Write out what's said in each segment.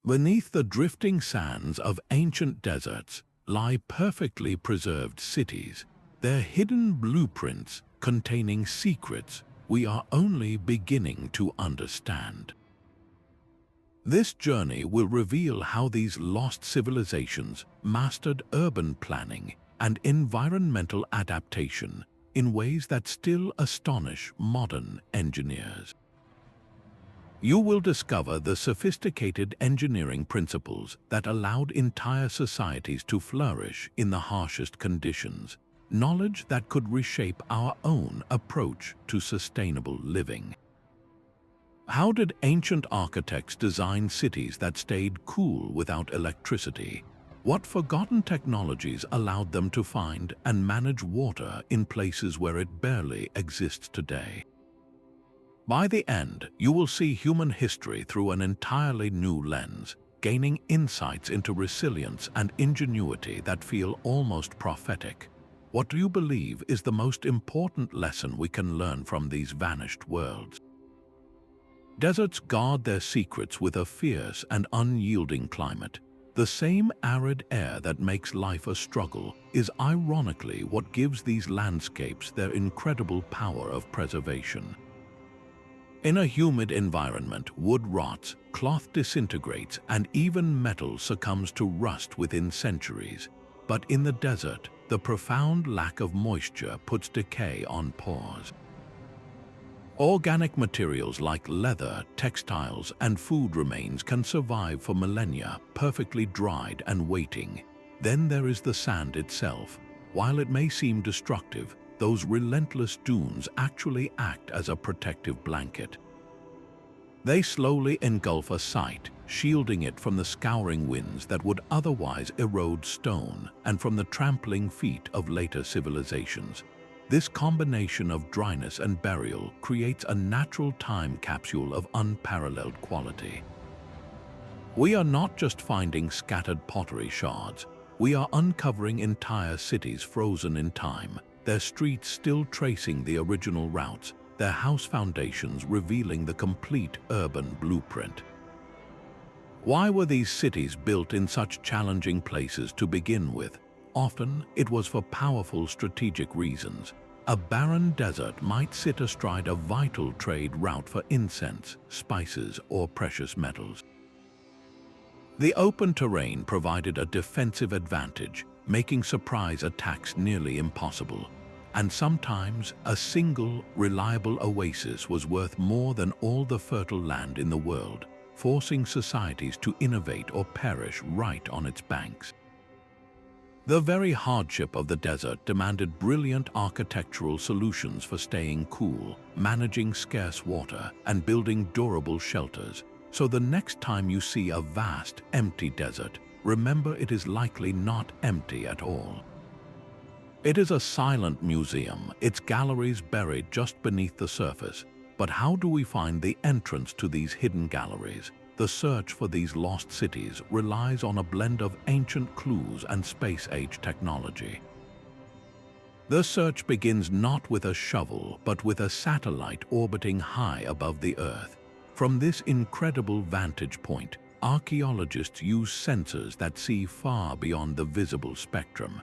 Beneath the drifting sands of ancient deserts lie perfectly preserved cities, their hidden blueprints containing secrets we are only beginning to understand. This journey will reveal how these lost civilizations mastered urban planning and environmental adaptation in ways that still astonish modern engineers. You will discover the sophisticated engineering principles that allowed entire societies to flourish in the harshest conditions, knowledge that could reshape our own approach to sustainable living. How did ancient architects design cities that stayed cool without electricity? What forgotten technologies allowed them to find and manage water in places where it barely exists today? By the end, you will see human history through an entirely new lens, gaining insights into resilience and ingenuity that feel almost prophetic. What do you believe is the most important lesson we can learn from these vanished worlds? Deserts guard their secrets with a fierce and unyielding climate. The same arid air that makes life a struggle is ironically what gives these landscapes their incredible power of preservation. In a humid environment, wood rots, cloth disintegrates, and even metal succumbs to rust within centuries. But in the desert, the profound lack of moisture puts decay on pause. Organic materials like leather, textiles, and food remains can survive for millennia, perfectly dried and waiting. Then there is the sand itself. While it may seem destructive, those relentless dunes actually act as a protective blanket. They slowly engulf a site, shielding it from the scouring winds that would otherwise erode stone and from the trampling feet of later civilizations. This combination of dryness and burial creates a natural time capsule of unparalleled quality. We are not just finding scattered pottery shards, we are uncovering entire cities frozen in time, their streets still tracing the original routes, their house foundations revealing the complete urban blueprint. Why were these cities built in such challenging places to begin with? Often, it was for powerful strategic reasons. A barren desert might sit astride a vital trade route for incense, spices, or precious metals. The open terrain provided a defensive advantage, making surprise attacks nearly impossible. And sometimes, a single, reliable oasis was worth more than all the fertile land in the world, forcing societies to innovate or perish right on its banks. The very hardship of the desert demanded brilliant architectural solutions for staying cool, managing scarce water, and building durable shelters. So the next time you see a vast, empty desert, remember it is likely not empty at all. It is a silent museum, its galleries buried just beneath the surface. But how do we find the entrance to these hidden galleries? The search for these lost cities relies on a blend of ancient clues and space-age technology. The search begins not with a shovel, but with a satellite orbiting high above the Earth. From this incredible vantage point, archaeologists use sensors that see far beyond the visible spectrum.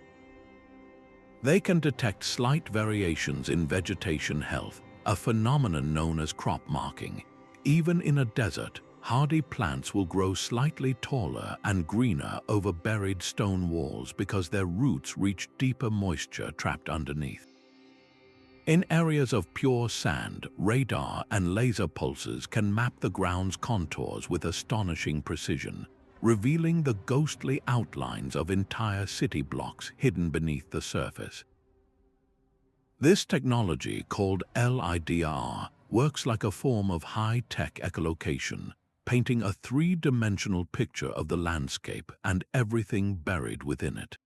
They can detect slight variations in vegetation health, a phenomenon known as crop marking. Even in a desert, hardy plants will grow slightly taller and greener over buried stone walls because their roots reach deeper moisture trapped underneath. In areas of pure sand, radar and laser pulses can map the ground's contours with astonishing precision, revealing the ghostly outlines of entire city blocks hidden beneath the surface. This technology, called LIDAR, works like a form of high-tech echolocation, painting a three-dimensional picture of the landscape and everything buried within it.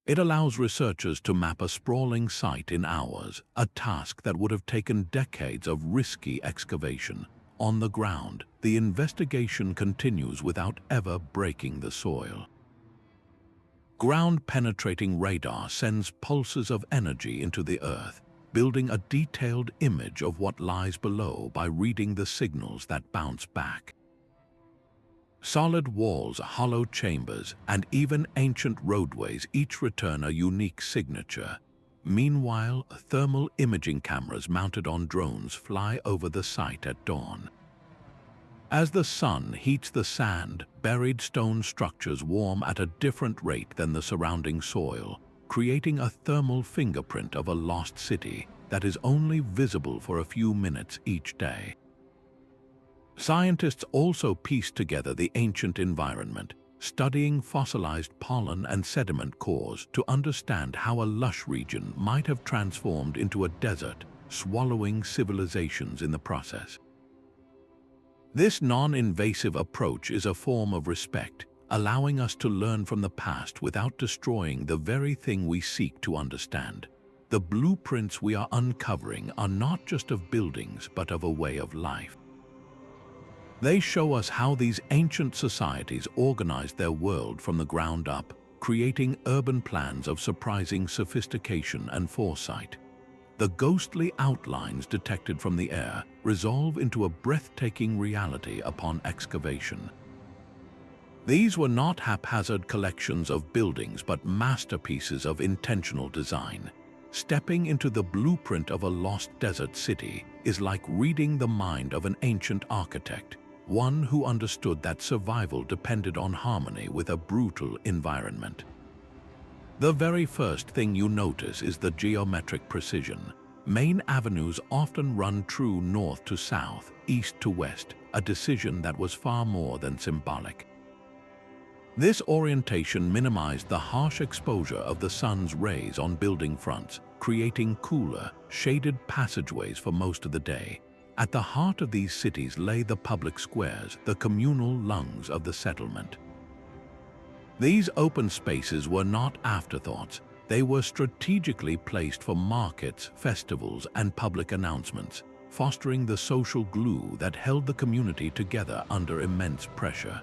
It allows researchers to map a sprawling site in hours, a task that would have taken decades of risky excavation. On the ground, the investigation continues without ever breaking the soil. Ground-penetrating radar sends pulses of energy into the earth, building a detailed image of what lies below by reading the signals that bounce back. Solid walls, hollow chambers, and even ancient roadways each return a unique signature. Meanwhile, thermal imaging cameras mounted on drones fly over the site at dawn. As the sun heats the sand, buried stone structures warm at a different rate than the surrounding soil, creating a thermal fingerprint of a lost city that is only visible for a few minutes each day. Scientists also pieced together the ancient environment, studying fossilized pollen and sediment cores to understand how a lush region might have transformed into a desert, swallowing civilizations in the process. This non-invasive approach is a form of respect, allowing us to learn from the past without destroying the very thing we seek to understand. The blueprints we are uncovering are not just of buildings, but of a way of life. They show us how these ancient societies organized their world from the ground up, creating urban plans of surprising sophistication and foresight. The ghostly outlines detected from the air resolve into a breathtaking reality upon excavation. These were not haphazard collections of buildings but masterpieces of intentional design. Stepping into the blueprint of a lost desert city is like reading the mind of an ancient architect, one who understood that survival depended on harmony with a brutal environment. The very first thing you notice is the geometric precision. Main avenues often run true north to south, east to west, a decision that was far more than symbolic. This orientation minimized the harsh exposure of the sun's rays on building fronts, creating cooler, shaded passageways for most of the day. At the heart of these cities lay the public squares, the communal lungs of the settlement. These open spaces were not afterthoughts. They were strategically placed for markets, festivals, and public announcements, fostering the social glue that held the community together under immense pressure.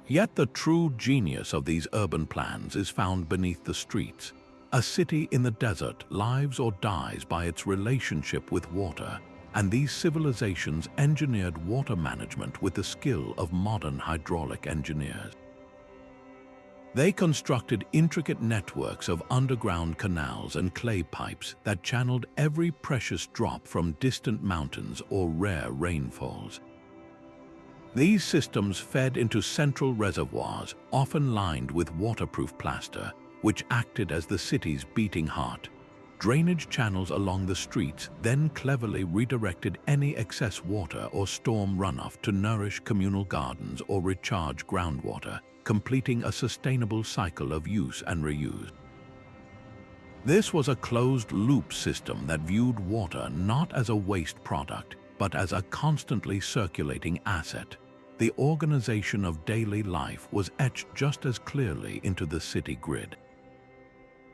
Yet the true genius of these urban plans is found beneath the streets. A city in the desert lives or dies by its relationship with water, and these civilizations engineered water management with the skill of modern hydraulic engineers. They constructed intricate networks of underground canals and clay pipes that channeled every precious drop from distant mountains or rare rainfalls. These systems fed into central reservoirs, often lined with waterproof plaster, which acted as the city's beating heart. Drainage channels along the streets then cleverly redirected any excess water or storm runoff to nourish communal gardens or recharge groundwater, completing a sustainable cycle of use and reuse. This was a closed-loop system that viewed water not as a waste product, but as a constantly circulating asset. The organization of daily life was etched just as clearly into the city grid.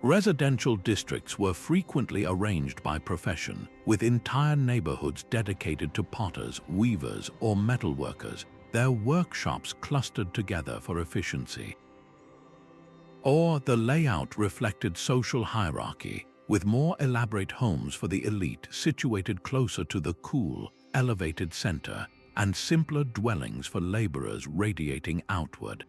Residential districts were frequently arranged by profession, with entire neighborhoods dedicated to potters, weavers, or metalworkers, their workshops clustered together for efficiency. Or the layout reflected social hierarchy, with more elaborate homes for the elite situated closer to the cool, elevated center, and simpler dwellings for laborers radiating outward.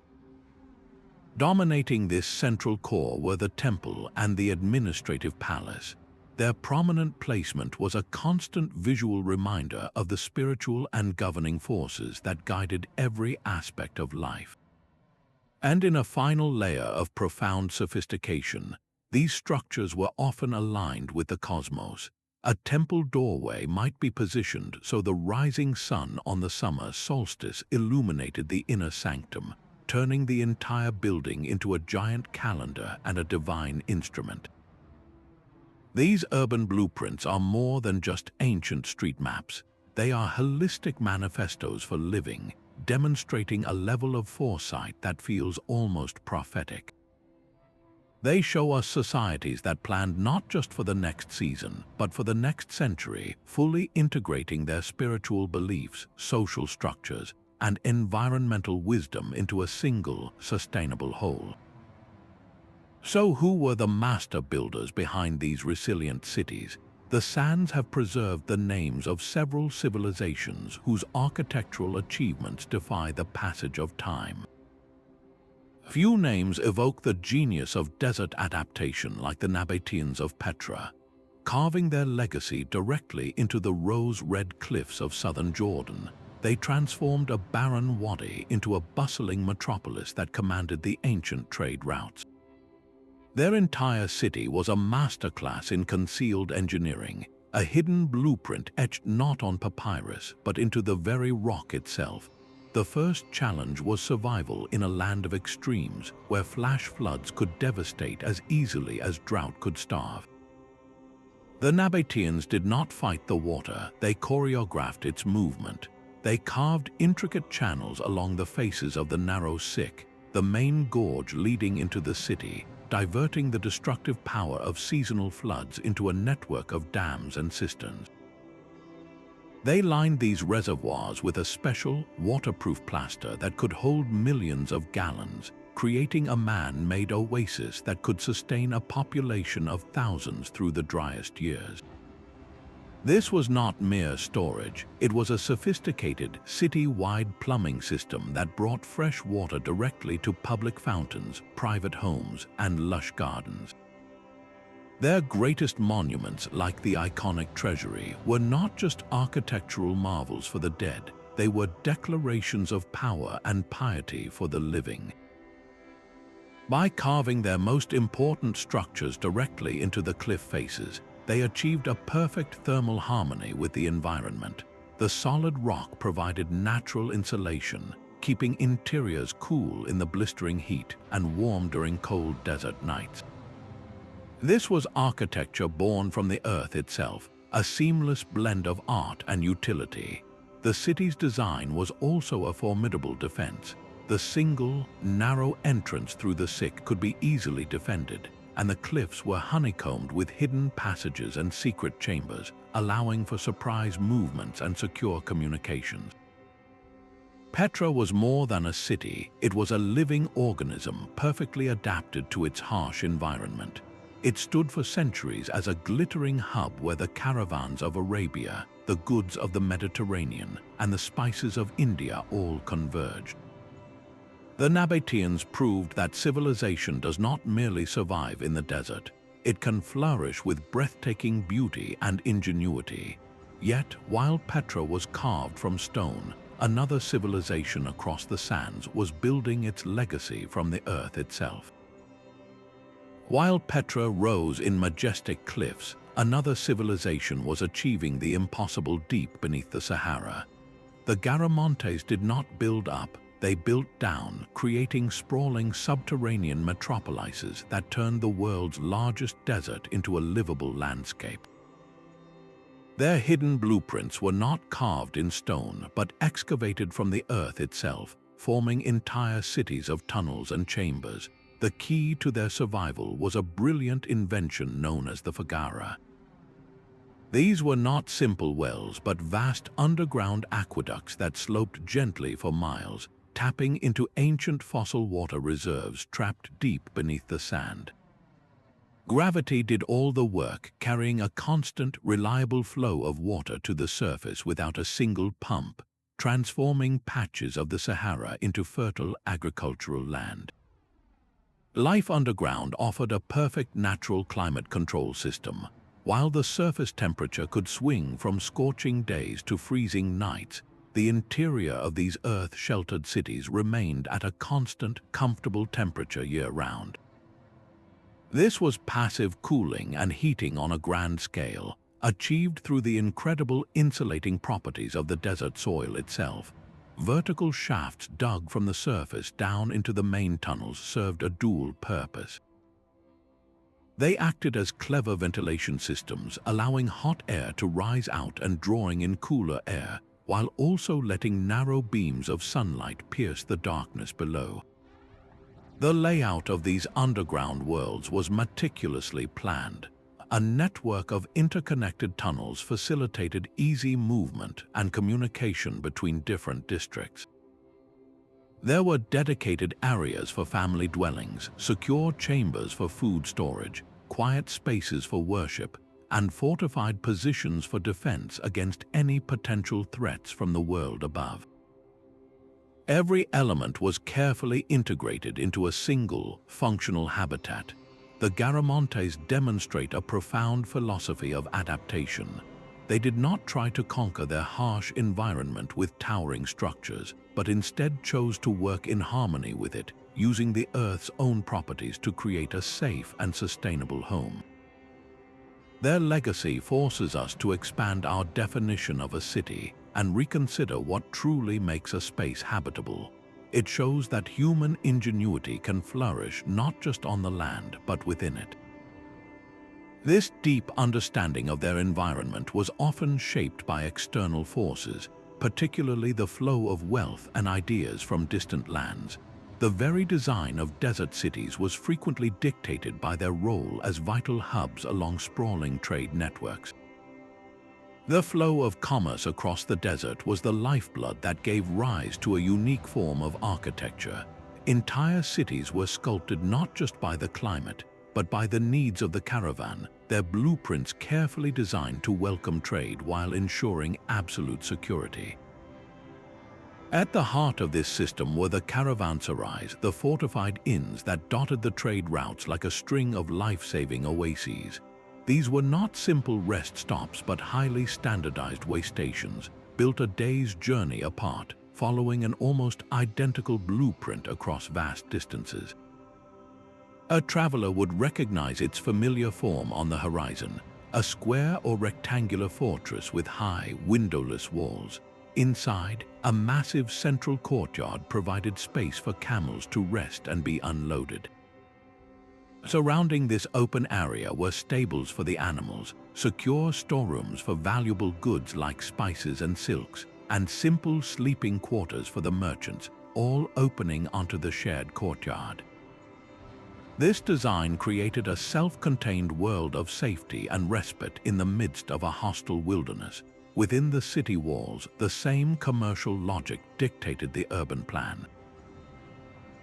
Dominating this central core were the temple and the administrative palace. Their prominent placement was a constant visual reminder of the spiritual and governing forces that guided every aspect of life. And in a final layer of profound sophistication, these structures were often aligned with the cosmos. A temple doorway might be positioned so the rising sun on the summer solstice illuminated the inner sanctum, turning the entire building into a giant calendar and a divine instrument. These urban blueprints are more than just ancient street maps. They are holistic manifestos for living, demonstrating a level of foresight that feels almost prophetic. They show us societies that planned not just for the next season, but for the next century, fully integrating their spiritual beliefs, social structures, and environmental wisdom into a single, sustainable whole. So who were the master builders behind these resilient cities? The sands have preserved the names of several civilizations whose architectural achievements defy the passage of time. Few names evoke the genius of desert adaptation like the Nabateans of Petra, carving their legacy directly into the rose-red cliffs of southern Jordan. They transformed a barren wadi into a bustling metropolis that commanded the ancient trade routes. Their entire city was a masterclass in concealed engineering, a hidden blueprint etched not on papyrus but into the very rock itself. The first challenge was survival in a land of extremes where flash floods could devastate as easily as drought could starve. The Nabateans did not fight the water, they choreographed its movement. They carved intricate channels along the faces of the narrow Sikh, the main gorge leading into the city, diverting the destructive power of seasonal floods into a network of dams and cisterns. They lined these reservoirs with a special, waterproof plaster that could hold millions of gallons, creating a man-made oasis that could sustain a population of thousands through the driest years. This was not mere storage, it was a sophisticated, city-wide plumbing system that brought fresh water directly to public fountains, private homes, and lush gardens. Their greatest monuments, like the iconic treasury, were not just architectural marvels for the dead, they were declarations of power and piety for the living. By carving their most important structures directly into the cliff faces, they achieved a perfect thermal harmony with the environment. The solid rock provided natural insulation, keeping interiors cool in the blistering heat and warm during cold desert nights. This was architecture born from the earth itself, a seamless blend of art and utility. The city's design was also a formidable defense. The single, narrow entrance through the Sikh could be easily defended, and the cliffs were honeycombed with hidden passages and secret chambers, allowing for surprise movements and secure communications. Petra was more than a city, it was a living organism perfectly adapted to its harsh environment. It stood for centuries as a glittering hub where the caravans of Arabia, the goods of the Mediterranean, and the spices of India all converged. The Nabateans proved that civilization does not merely survive in the desert, it can flourish with breathtaking beauty and ingenuity. Yet, while Petra was carved from stone, another civilization across the sands was building its legacy from the earth itself. While Petra rose in majestic cliffs, another civilization was achieving the impossible deep beneath the Sahara. The Garamantes did not build up, they built down, creating sprawling subterranean metropolises that turned the world's largest desert into a livable landscape. Their hidden blueprints were not carved in stone but excavated from the earth itself, forming entire cities of tunnels and chambers. The key to their survival was a brilliant invention known as the fagara. These were not simple wells but vast underground aqueducts that sloped gently for miles, tapping into ancient fossil water reserves trapped deep beneath the sand. Gravity did all the work, carrying a constant, reliable flow of water to the surface without a single pump, transforming patches of the Sahara into fertile agricultural land. Life underground offered a perfect natural climate control system. While the surface temperature could swing from scorching days to freezing nights, the interior of these earth-sheltered cities remained at a constant, comfortable temperature year-round. This was passive cooling and heating on a grand scale, achieved through the incredible insulating properties of the desert soil itself. Vertical shafts dug from the surface down into the main tunnels served a dual purpose. They acted as clever ventilation systems, allowing hot air to rise out and drawing in cooler air, while also letting narrow beams of sunlight pierce the darkness below. The layout of these underground worlds was meticulously planned. A network of interconnected tunnels facilitated easy movement and communication between different districts. There were dedicated areas for family dwellings, secure chambers for food storage, quiet spaces for worship, and fortified positions for defense against any potential threats from the world above. Every element was carefully integrated into a single, functional habitat. The Garamantes demonstrate a profound philosophy of adaptation. They did not try to conquer their harsh environment with towering structures, but instead chose to work in harmony with it, using the Earth's own properties to create a safe and sustainable home. Their legacy forces us to expand our definition of a city and reconsider what truly makes a space habitable. It shows that human ingenuity can flourish not just on the land, but within it. This deep understanding of their environment was often shaped by external forces, particularly the flow of wealth and ideas from distant lands. The very design of desert cities was frequently dictated by their role as vital hubs along sprawling trade networks. The flow of commerce across the desert was the lifeblood that gave rise to a unique form of architecture. Entire cities were sculpted not just by the climate, but by the needs of the caravan, their blueprints carefully designed to welcome trade while ensuring absolute security. At the heart of this system were the caravanserais, the fortified inns that dotted the trade routes like a string of life-saving oases. These were not simple rest stops but highly standardized way stations, built a day's journey apart, following an almost identical blueprint across vast distances. A traveler would recognize its familiar form on the horizon, a square or rectangular fortress with high, windowless walls. Inside, a massive central courtyard provided space for camels to rest and be unloaded. Surrounding this open area were stables for the animals, secure storerooms for valuable goods like spices and silks, and simple sleeping quarters for the merchants, all opening onto the shared courtyard. This design created a self-contained world of safety and respite in the midst of a hostile wilderness. Within the city walls, the same commercial logic dictated the urban plan.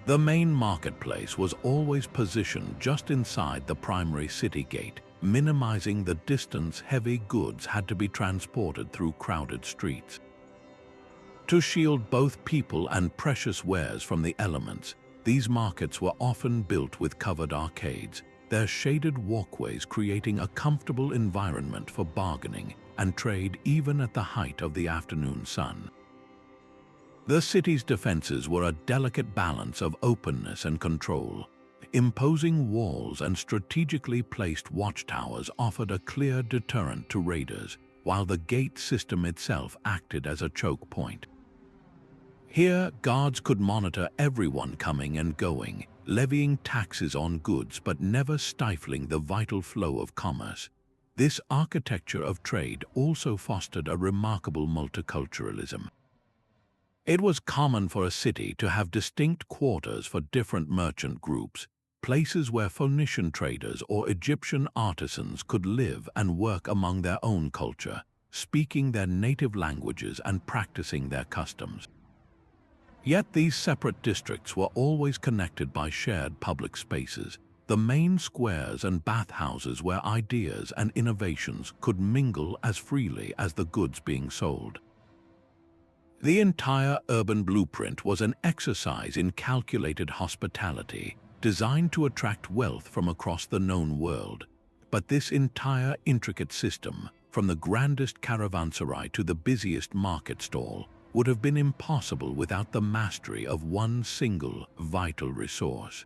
The main marketplace was always positioned just inside the primary city gate, minimizing the distance heavy goods had to be transported through crowded streets. To shield both people and precious wares from the elements, these markets were often built with covered arcades, their shaded walkways creating a comfortable environment for bargaining and trade even at the height of the afternoon sun. The city's defenses were a delicate balance of openness and control. Imposing walls and strategically placed watchtowers offered a clear deterrent to raiders, while the gate system itself acted as a choke point. Here, guards could monitor everyone coming and going, levying taxes on goods but never stifling the vital flow of commerce. This architecture of trade also fostered a remarkable multiculturalism. It was common for a city to have distinct quarters for different merchant groups, places where Phoenician traders or Egyptian artisans could live and work among their own culture, speaking their native languages and practicing their customs. Yet these separate districts were always connected by shared public spaces, the main squares and bathhouses where ideas and innovations could mingle as freely as the goods being sold. The entire urban blueprint was an exercise in calculated hospitality, designed to attract wealth from across the known world. But this entire intricate system, from the grandest caravanserai to the busiest market stall, would have been impossible without the mastery of one single, vital resource.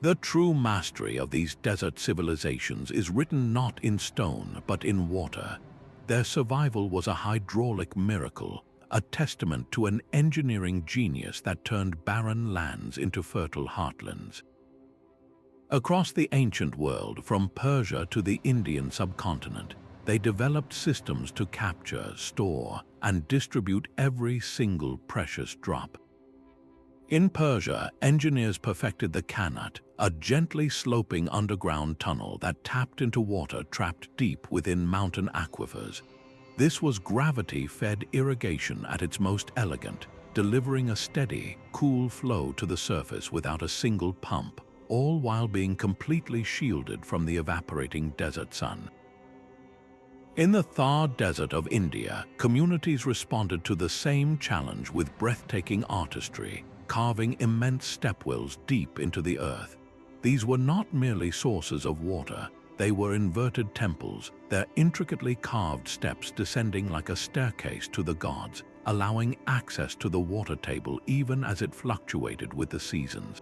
The true mastery of these desert civilizations is written not in stone but in water. Their survival was a hydraulic miracle, a testament to an engineering genius that turned barren lands into fertile heartlands. Across the ancient world, from Persia to the Indian subcontinent, they developed systems to capture, store, and distribute every single precious drop. In Persia, engineers perfected the qanat, a gently sloping underground tunnel that tapped into water trapped deep within mountain aquifers. This was gravity-fed irrigation at its most elegant, delivering a steady, cool flow to the surface without a single pump all while being completely shielded from the evaporating desert sun. In the Thar Desert of India, communities responded to the same challenge with breathtaking artistry, carving immense stepwells deep into the earth. These were not merely sources of water, they were inverted temples, their intricately carved steps descending like a staircase to the gods, allowing access to the water table even as it fluctuated with the seasons.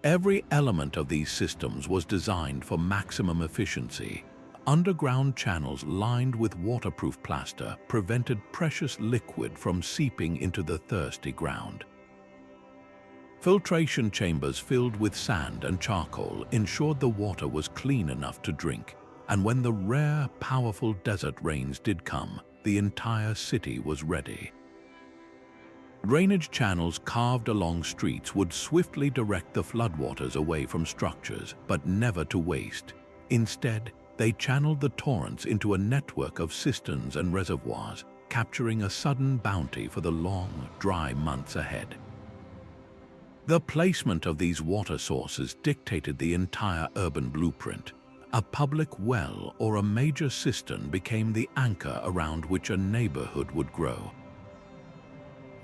Every element of these systems was designed for maximum efficiency. Underground channels lined with waterproof plaster prevented precious liquid from seeping into the thirsty ground. Filtration chambers filled with sand and charcoal ensured the water was clean enough to drink, and when the rare, powerful desert rains did come, the entire city was ready. Drainage channels carved along streets would swiftly direct the floodwaters away from structures, but never to waste. Instead, they channeled the torrents into a network of cisterns and reservoirs, capturing a sudden bounty for the long, dry months ahead. The placement of these water sources dictated the entire urban blueprint. A public well or a major cistern became the anchor around which a neighborhood would grow.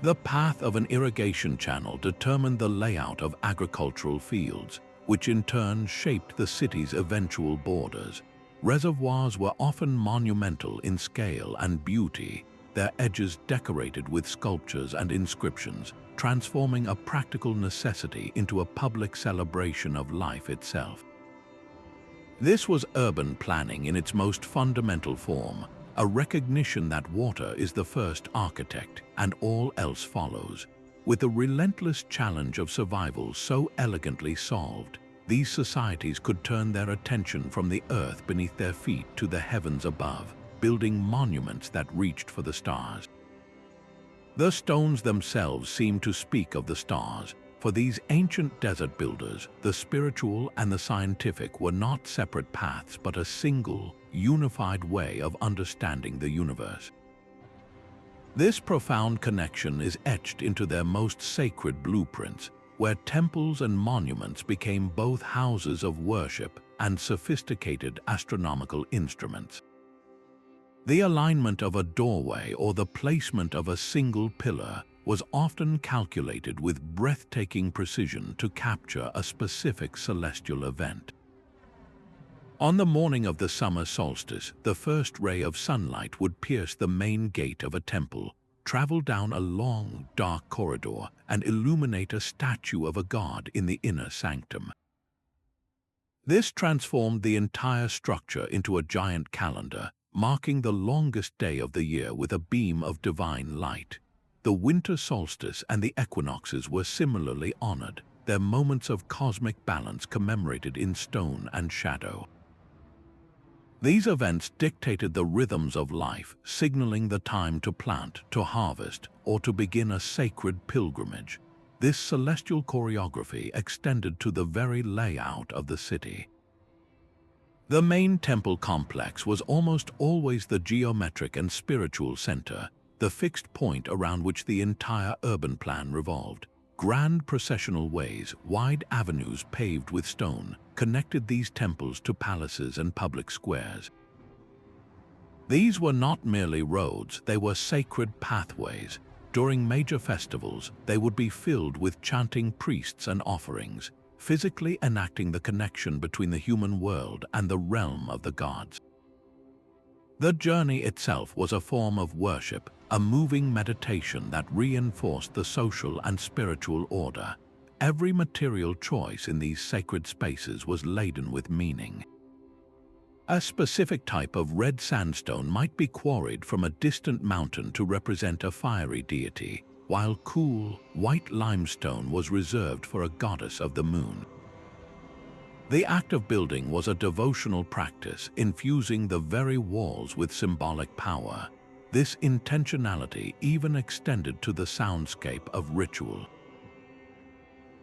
The path of an irrigation channel determined the layout of agricultural fields, which in turn shaped the city's eventual borders. Reservoirs were often monumental in scale and beauty, their edges decorated with sculptures and inscriptions, transforming a practical necessity into a public celebration of life itself. This was urban planning in its most fundamental form, a recognition that water is the first architect and all else follows. With the relentless challenge of survival so elegantly solved, these societies could turn their attention from the earth beneath their feet to the heavens above, building monuments that reached for the stars. The stones themselves seem to speak of the stars. For these ancient desert builders, the spiritual and the scientific were not separate paths but a single, unified way of understanding the universe. This profound connection is etched into their most sacred blueprints, where temples and monuments became both houses of worship and sophisticated astronomical instruments. The alignment of a doorway or the placement of a single pillar was often calculated with breathtaking precision to capture a specific celestial event. On the morning of the summer solstice, the first ray of sunlight would pierce the main gate of a temple, travel down a long, dark corridor, and illuminate a statue of a god in the inner sanctum. This transformed the entire structure into a giant calendar, marking the longest day of the year with a beam of divine light. The winter solstice and the equinoxes were similarly honored, their moments of cosmic balance commemorated in stone and shadow. These events dictated the rhythms of life, signaling the time to plant, to harvest, or to begin a sacred pilgrimage. This celestial choreography extended to the very layout of the city. The main temple complex was almost always the geometric and spiritual center, the fixed point around which the entire urban plan revolved. Grand processional ways, wide avenues paved with stone, connected these temples to palaces and public squares. These were not merely roads, they were sacred pathways. During major festivals, they would be filled with chanting priests and offerings, physically enacting the connection between the human world and the realm of the gods. The journey itself was a form of worship, a moving meditation that reinforced the social and spiritual order. Every material choice in these sacred spaces was laden with meaning. A specific type of red sandstone might be quarried from a distant mountain to represent a fiery deity, while cool, white limestone was reserved for a goddess of the moon. The act of building was a devotional practice, infusing the very walls with symbolic power. This intentionality even extended to the soundscape of ritual.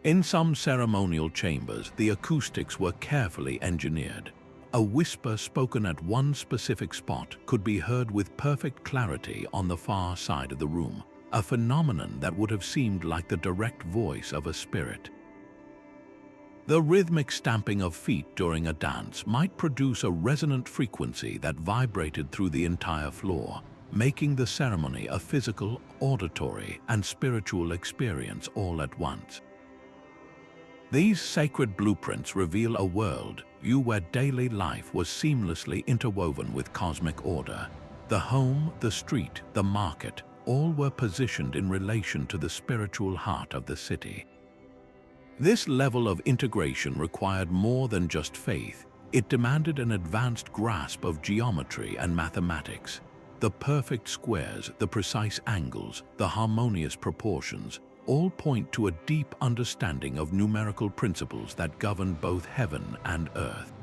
In some ceremonial chambers, the acoustics were carefully engineered. A whisper spoken at one specific spot could be heard with perfect clarity on the far side of the room, a phenomenon that would have seemed like the direct voice of a spirit. The rhythmic stamping of feet during a dance might produce a resonant frequency that vibrated through the entire floor, making the ceremony a physical, auditory, and spiritual experience all at once. These sacred blueprints reveal a world where daily life was seamlessly interwoven with cosmic order. The home, the street, the market, all were positioned in relation to the spiritual heart of the city. This level of integration required more than just faith. It demanded an advanced grasp of geometry and mathematics. The perfect squares, the precise angles, the harmonious proportions, all point to a deep understanding of numerical principles that govern both heaven and earth.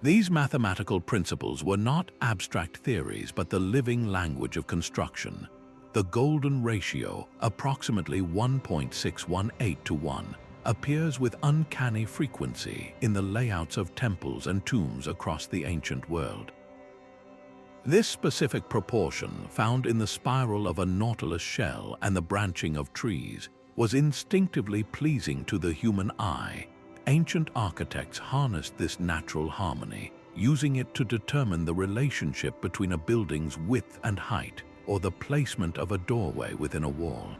These mathematical principles were not abstract theories, but the living language of construction. The golden ratio, approximately 1.618 to 1, appears with uncanny frequency in the layouts of temples and tombs across the ancient world. This specific proportion, found in the spiral of a nautilus shell and the branching of trees, was instinctively pleasing to the human eye. Ancient architects harnessed this natural harmony, using it to determine the relationship between a building's width and height, or the placement of a doorway within a wall.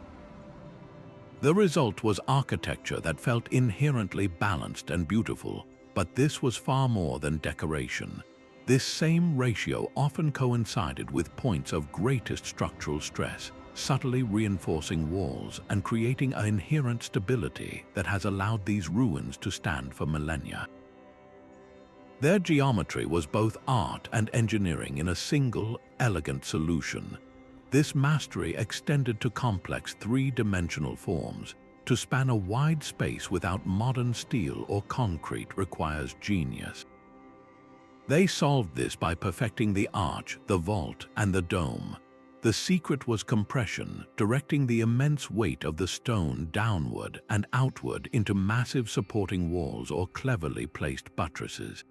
The result was architecture that felt inherently balanced and beautiful, but this was far more than decoration. This same ratio often coincided with points of greatest structural stress, subtly reinforcing walls and creating an inherent stability that has allowed these ruins to stand for millennia. Their geometry was both art and engineering in a single, elegant solution. This mastery extended to complex three-dimensional forms. To span a wide space without modern steel or concrete requires genius. They solved this by perfecting the arch, the vault, and the dome. The secret was compression, directing the immense weight of the stone downward and outward into massive supporting walls or cleverly placed buttresses.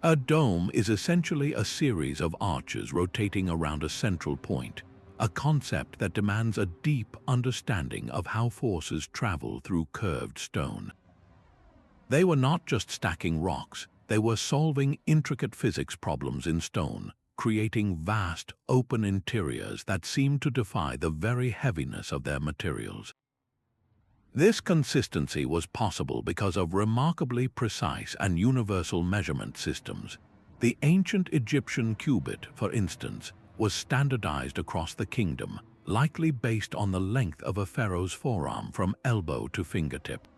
A dome is essentially a series of arches rotating around a central point, a concept that demands a deep understanding of how forces travel through curved stone. They were not just stacking rocks, they were solving intricate physics problems in stone, creating vast, open interiors that seemed to defy the very heaviness of their materials. This consistency was possible because of remarkably precise and universal measurement systems. The ancient Egyptian cubit, for instance, was standardized across the kingdom, likely based on the length of a pharaoh's forearm from elbow to fingertip.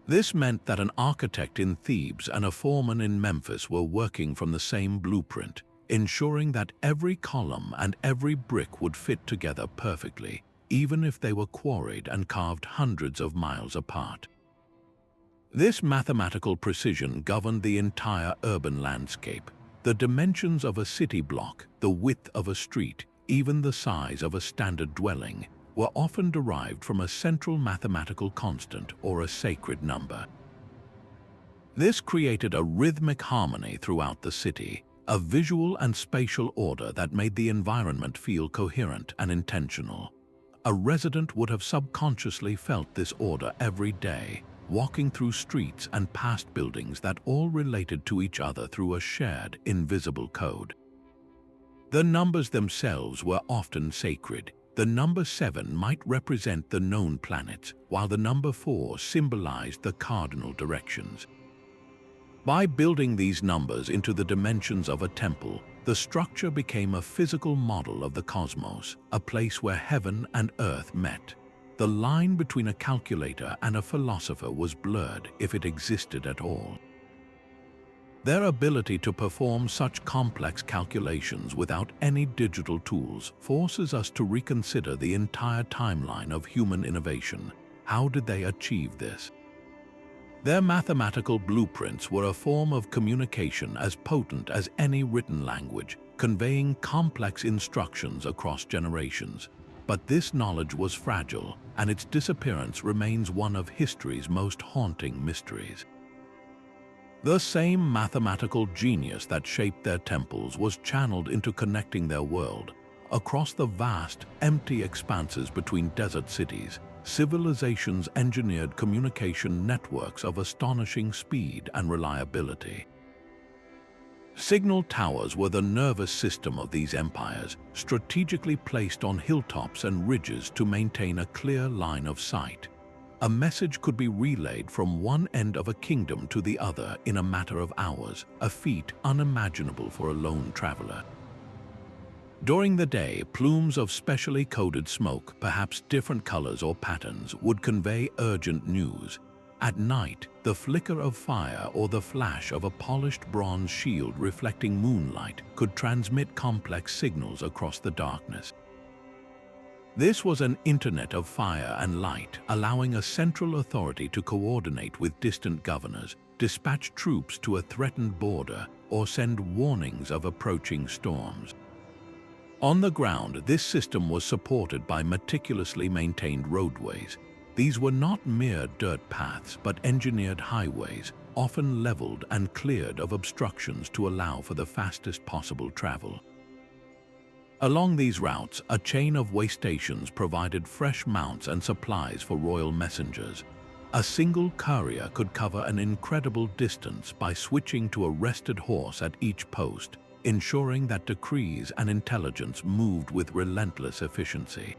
This meant that an architect in Thebes and a foreman in Memphis were working from the same blueprint, ensuring that every column and every brick would fit together perfectly, even if they were quarried and carved hundreds of miles apart. This mathematical precision governed the entire urban landscape. The dimensions of a city block, the width of a street, even the size of a standard dwelling, were often derived from a central mathematical constant or a sacred number. This created a rhythmic harmony throughout the city, a visual and spatial order that made the environment feel coherent and intentional. A resident would have subconsciously felt this order every day, walking through streets and past buildings that all related to each other through a shared, invisible code. The numbers themselves were often sacred. The number 7 might represent the known planets, while the number 4 symbolized the cardinal directions. By building these numbers into the dimensions of a temple, the structure became a physical model of the cosmos, a place where heaven and earth met. The line between a calculator and a philosopher was blurred, if it existed at all. Their ability to perform such complex calculations without any digital tools forces us to reconsider the entire timeline of human innovation. How did they achieve this? Their mathematical blueprints were a form of communication as potent as any written language, conveying complex instructions across generations. But this knowledge was fragile, and its disappearance remains one of history's most haunting mysteries. The same mathematical genius that shaped their temples was channeled into connecting their world. Across the vast, empty expanses between desert cities, civilizations engineered communication networks of astonishing speed and reliability. Signal towers were the nervous system of these empires, strategically placed on hilltops and ridges to maintain a clear line of sight. A message could be relayed from one end of a kingdom to the other in a matter of hours, a feat unimaginable for a lone traveler. During the day, plumes of specially coded smoke, perhaps different colors or patterns, would convey urgent news. At night, the flicker of fire or the flash of a polished bronze shield reflecting moonlight could transmit complex signals across the darkness. This was an internet of fire and light, allowing a central authority to coordinate with distant governors, dispatch troops to a threatened border, or send warnings of approaching storms. On the ground, this system was supported by meticulously maintained roadways. These were not mere dirt paths, but engineered highways, often leveled and cleared of obstructions to allow for the fastest possible travel. Along these routes, a chain of way stations provided fresh mounts and supplies for royal messengers. A single courier could cover an incredible distance by switching to a rested horse at each post, ensuring that decrees and intelligence moved with relentless efficiency.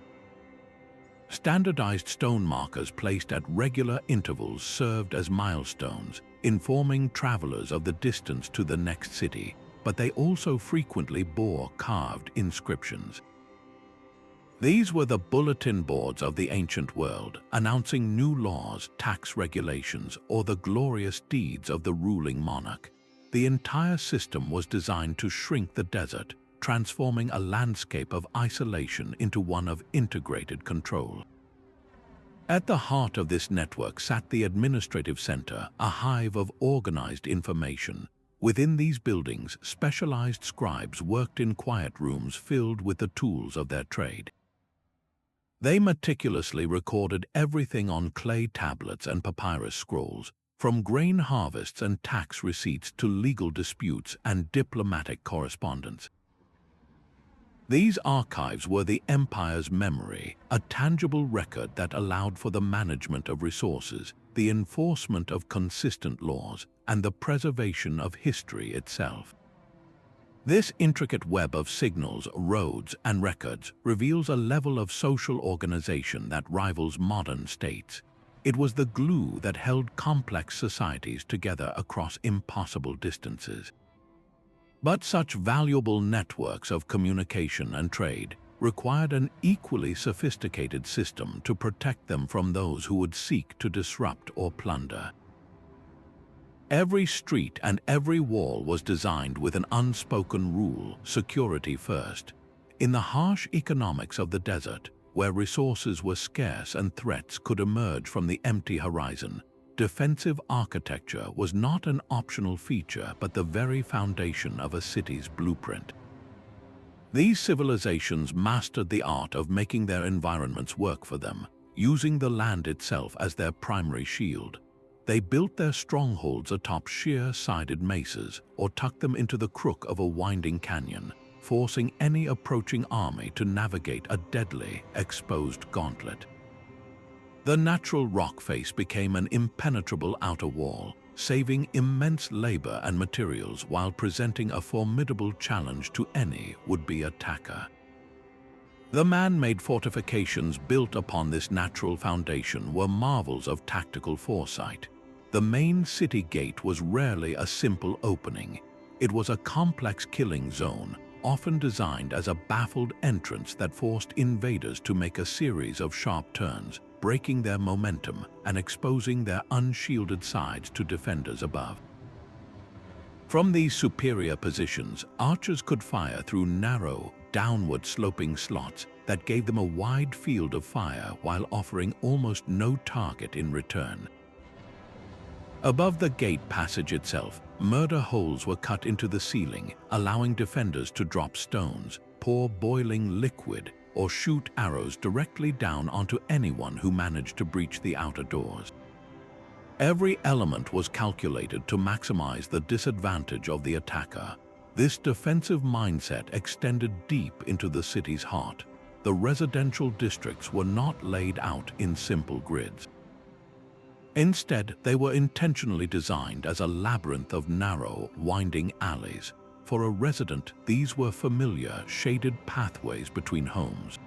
Standardized stone markers placed at regular intervals served as milestones, informing travelers of the distance to the next city, but they also frequently bore carved inscriptions. These were the bulletin boards of the ancient world, announcing new laws, tax regulations, or the glorious deeds of the ruling monarch. The entire system was designed to shrink the desert, transforming a landscape of isolation into one of integrated control. At the heart of this network sat the administrative center, a hive of organized information. Within these buildings, specialized scribes worked in quiet rooms filled with the tools of their trade. They meticulously recorded everything on clay tablets and papyrus scrolls, from grain harvests and tax receipts to legal disputes and diplomatic correspondence. These archives were the empire's memory, a tangible record that allowed for the management of resources, the enforcement of consistent laws, and the preservation of history itself. This intricate web of signals, roads, and records reveals a level of social organization that rivals modern states. It was the glue that held complex societies together across impossible distances. But such valuable networks of communication and trade required an equally sophisticated system to protect them from those who would seek to disrupt or plunder. Every street and every wall was designed with an unspoken rule: security first. In the harsh economics of the desert, where resources were scarce and threats could emerge from the empty horizon, defensive architecture was not an optional feature but the very foundation of a city's blueprint. These civilizations mastered the art of making their environments work for them, using the land itself as their primary shield. They built their strongholds atop sheer-sided mesas or tucked them into the crook of a winding canyon, forcing any approaching army to navigate a deadly, exposed gauntlet. The natural rock face became an impenetrable outer wall, saving immense labor and materials while presenting a formidable challenge to any would-be attacker. The man-made fortifications built upon this natural foundation were marvels of tactical foresight. The main city gate was rarely a simple opening. It was a complex killing zone, often designed as a baffled entrance that forced invaders to make a series of sharp turns, breaking their momentum and exposing their unshielded sides to defenders above. From these superior positions, archers could fire through narrow, downward-sloping slots that gave them a wide field of fire while offering almost no target in return. Above the gate passage itself, murder holes were cut into the ceiling, allowing defenders to drop stones, pour boiling liquid, or shoot arrows directly down onto anyone who managed to breach the outer doors. Every element was calculated to maximize the disadvantage of the attacker. This defensive mindset extended deep into the city's heart. the residential districts were not laid out in simple grids. Instead, they were intentionally designed as a labyrinth of narrow, winding alleys. For a resident, these were familiar, shaded pathways between homes.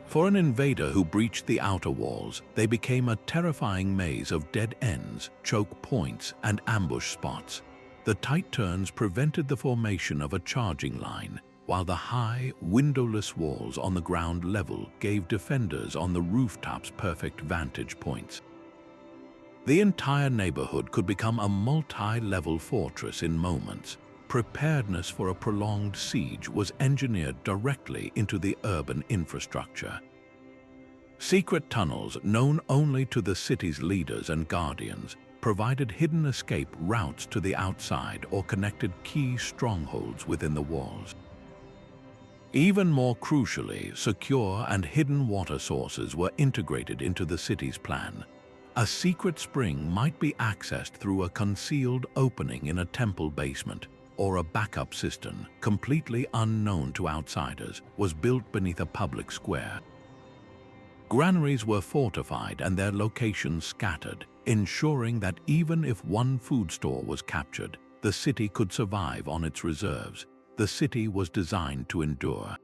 For an invader who breached the outer walls, they became a terrifying maze of dead ends, choke points, and ambush spots. The tight turns prevented the formation of a charging line, while the high, windowless walls on the ground level gave defenders on the rooftops perfect vantage points. The entire neighborhood could become a multi-level fortress in moments. Preparedness for a prolonged siege was engineered directly into the urban infrastructure. Secret tunnels, known only to the city's leaders and guardians, provided hidden escape routes to the outside or connected key strongholds within the walls. Even more crucially, secure and hidden water sources were integrated into the city's plan. A secret spring might be accessed through a concealed opening in a temple basement, or a backup cistern, completely unknown to outsiders, was built beneath a public square. Granaries were fortified and their locations scattered, ensuring that even if one food store was captured, the city could survive on its reserves. The city was designed to endure.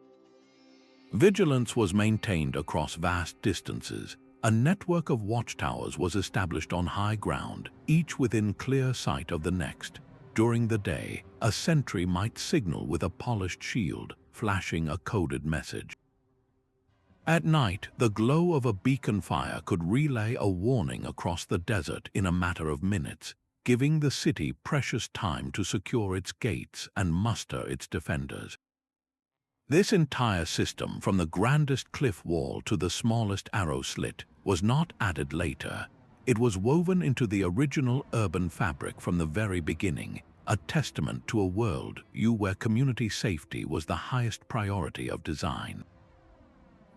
Vigilance was maintained across vast distances. A network of watchtowers was established on high ground, each within clear sight of the next. During the day, a sentry might signal with a polished shield, flashing a coded message. At night, the glow of a beacon fire could relay a warning across the desert in a matter of minutes, giving the city precious time to secure its gates and muster its defenders. This entire system, from the grandest cliff wall to the smallest arrow slit, was not added later. It was woven into the original urban fabric from the very beginning, a testament to a world where community safety was the highest priority of design.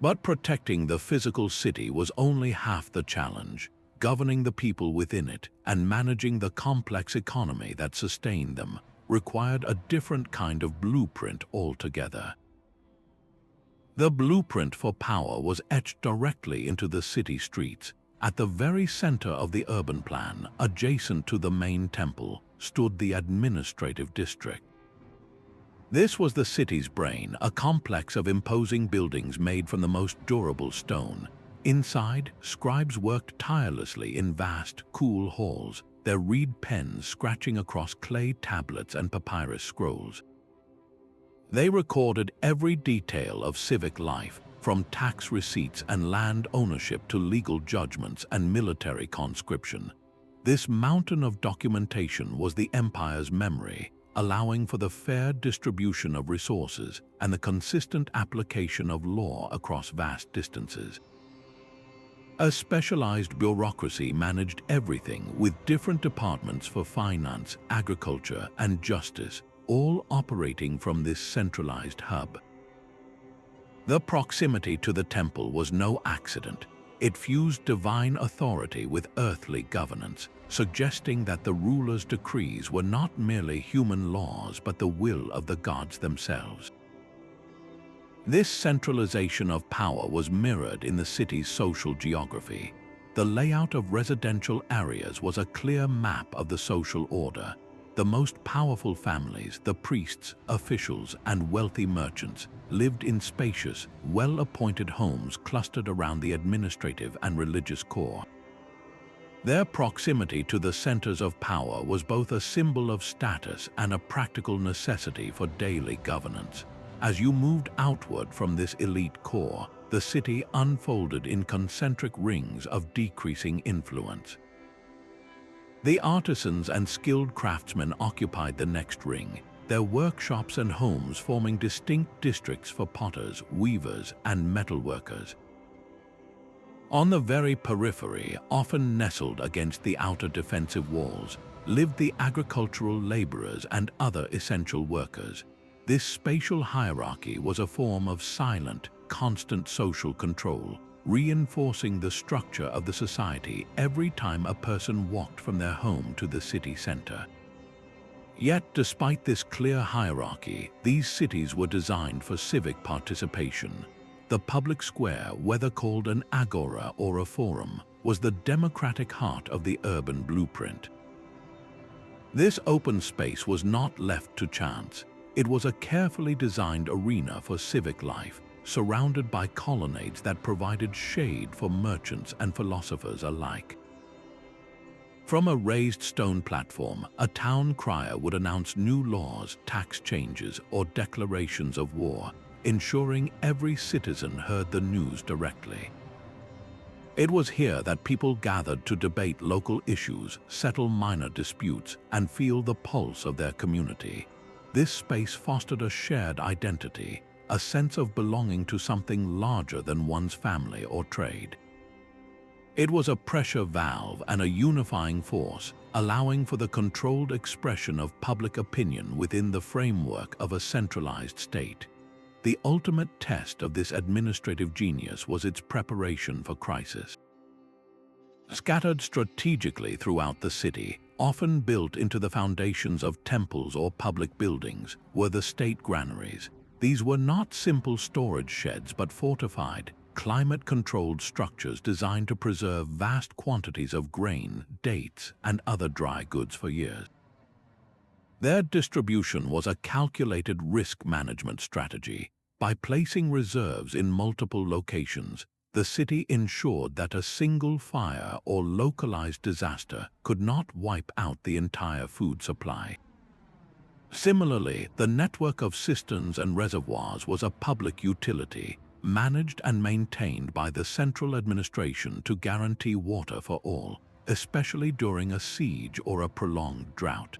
But protecting the physical city was only half the challenge. Governing the people within it and managing the complex economy that sustained them required a different kind of blueprint altogether. The blueprint for power was etched directly into the city streets. At the very center of the urban plan, adjacent to the main temple, stood the administrative district. This was the city's brain, a complex of imposing buildings made from the most durable stone. Inside, scribes worked tirelessly in vast, cool halls, their reed pens scratching across clay tablets and papyrus scrolls. They recorded every detail of civic life, from tax receipts and land ownership to legal judgments and military conscription. This mountain of documentation was the empire's memory, allowing for the fair distribution of resources and the consistent application of law across vast distances. A specialized bureaucracy managed everything, with different departments for finance, agriculture, and justice, all operating from this centralized hub. The proximity to the temple was no accident. It fused divine authority with earthly governance, suggesting that the ruler's decrees were not merely human laws but the will of the gods themselves. This centralization of power was mirrored in the city's social geography. The layout of residential areas was a clear map of the social order. The most powerful families, the priests, officials, and wealthy merchants, lived in spacious, well-appointed homes clustered around the administrative and religious core. Their proximity to the centers of power was both a symbol of status and a practical necessity for daily governance. As you moved outward from this elite core, the city unfolded in concentric rings of decreasing influence. The artisans and skilled craftsmen occupied the next ring, their workshops and homes forming distinct districts for potters, weavers, and metalworkers. On the very periphery, often nestled against the outer defensive walls, lived the agricultural laborers and other essential workers. This spatial hierarchy was a form of silent, constant social control, reinforcing the structure of the society every time a person walked from their home to the city center. Yet, despite this clear hierarchy, these cities were designed for civic participation. The public square, whether called an agora or a forum, was the democratic heart of the urban blueprint. This open space was not left to chance. It was a carefully designed arena for civic life, surrounded by colonnades that provided shade for merchants and philosophers alike. From a raised stone platform, a town crier would announce new laws, tax changes, or declarations of war, ensuring every citizen heard the news directly. It was here that people gathered to debate local issues, settle minor disputes, and feel the pulse of their community. This space fostered a shared identity, a sense of belonging to something larger than one's family or trade. It was a pressure valve and a unifying force, allowing for the controlled expression of public opinion within the framework of a centralized state. The ultimate test of this administrative genius was its preparation for crisis. Scattered strategically throughout the city, often built into the foundations of temples or public buildings, were the state granaries. These were not simple storage sheds but fortified, climate-controlled structures designed to preserve vast quantities of grain, dates, and other dry goods for years. Their distribution was a calculated risk management strategy. By placing reserves in multiple locations, the city ensured that a single fire or localized disaster could not wipe out the entire food supply. Similarly, the network of cisterns and reservoirs was a public utility, managed and maintained by the central administration to guarantee water for all, especially during a siege or a prolonged drought.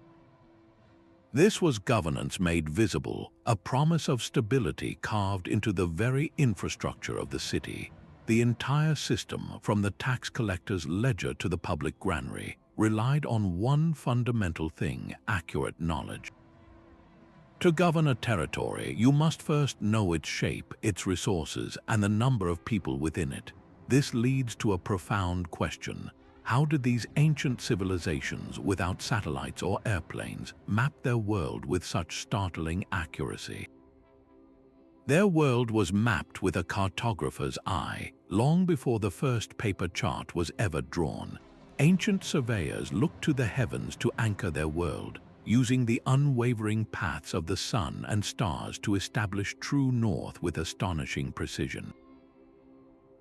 This was governance made visible, a promise of stability carved into the very infrastructure of the city. The entire system, from the tax collector's ledger to the public granary, relied on one fundamental thing: accurate knowledge. To govern a territory, you must first know its shape, its resources, and the number of people within it. This leads to a profound question. How did these ancient civilizations, without satellites or airplanes, map their world with such startling accuracy? Their world was mapped with a cartographer's eye, long before the first paper chart was ever drawn. Ancient surveyors looked to the heavens to anchor their world, using the unwavering paths of the sun and stars to establish true north with astonishing precision.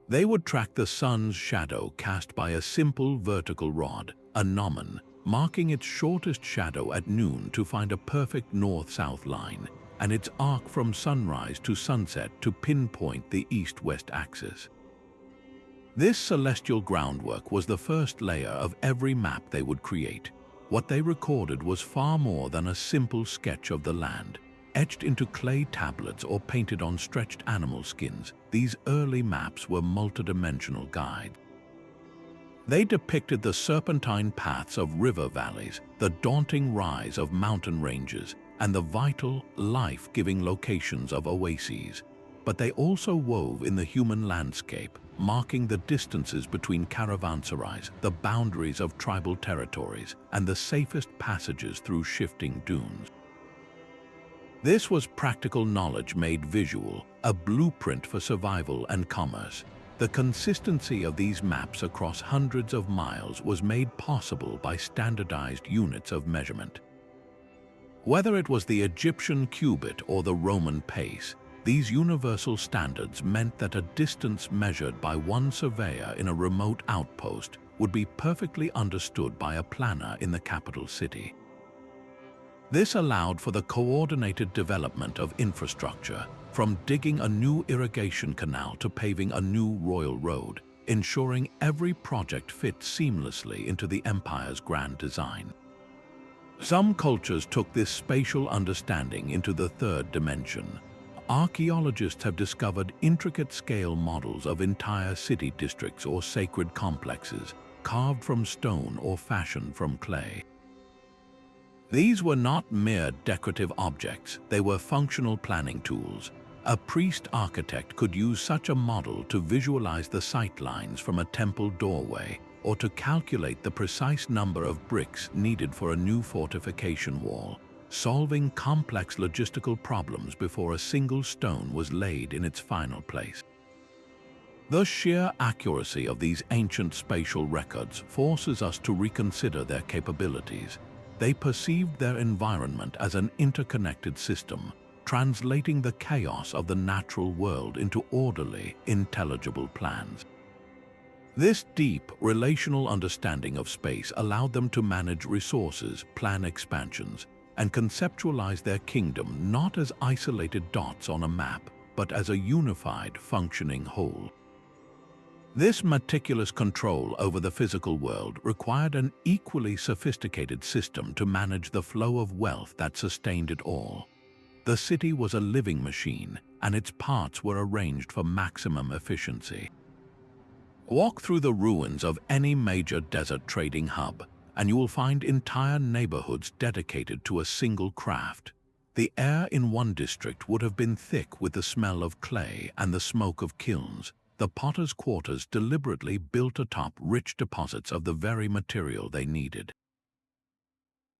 They would track the sun's shadow cast by a simple vertical rod, a gnomon, marking its shortest shadow at noon to find a perfect north-south line, and its arc from sunrise to sunset to pinpoint the east-west axis. This celestial groundwork was the first layer of every map they would create. What they recorded was far more than a simple sketch of the land. Etched into clay tablets or painted on stretched animal skins, these early maps were multidimensional guides. They depicted the serpentine paths of river valleys, the daunting rise of mountain ranges, and the vital, life-giving locations of oases. But they also wove in the human landscape, marking the distances between caravanserais, the boundaries of tribal territories, and the safest passages through shifting dunes. This was practical knowledge made visual, a blueprint for survival and commerce. The consistency of these maps across hundreds of miles was made possible by standardized units of measurement. Whether it was the Egyptian cubit or the Roman pace, these universal standards meant that a distance measured by one surveyor in a remote outpost would be perfectly understood by a planner in the capital city. This allowed for the coordinated development of infrastructure, from digging a new irrigation canal to paving a new royal road, ensuring every project fit seamlessly into the empire's grand design. Some cultures took this spatial understanding into the third dimension. Archaeologists have discovered intricate scale models of entire city districts or sacred complexes, carved from stone or fashioned from clay. These were not mere decorative objects, they were functional planning tools. A priest-architect could use such a model to visualize the sight lines from a temple doorway, or to calculate the precise number of bricks needed for a new fortification wall, solving complex logistical problems before a single stone was laid in its final place. The sheer accuracy of these ancient spatial records forces us to reconsider their capabilities. They perceived their environment as an interconnected system, translating the chaos of the natural world into orderly, intelligible plans. This deep, relational understanding of space allowed them to manage resources, plan expansions, and conceptualize their kingdom not as isolated dots on a map, but as a unified, functioning whole. This meticulous control over the physical world required an equally sophisticated system to manage the flow of wealth that sustained it all. The city was a living machine, and its parts were arranged for maximum efficiency. Walk through the ruins of any major desert trading hub, and you will find entire neighborhoods dedicated to a single craft. The air in one district would have been thick with the smell of clay and the smoke of kilns. The potters' quarters deliberately built atop rich deposits of the very material they needed.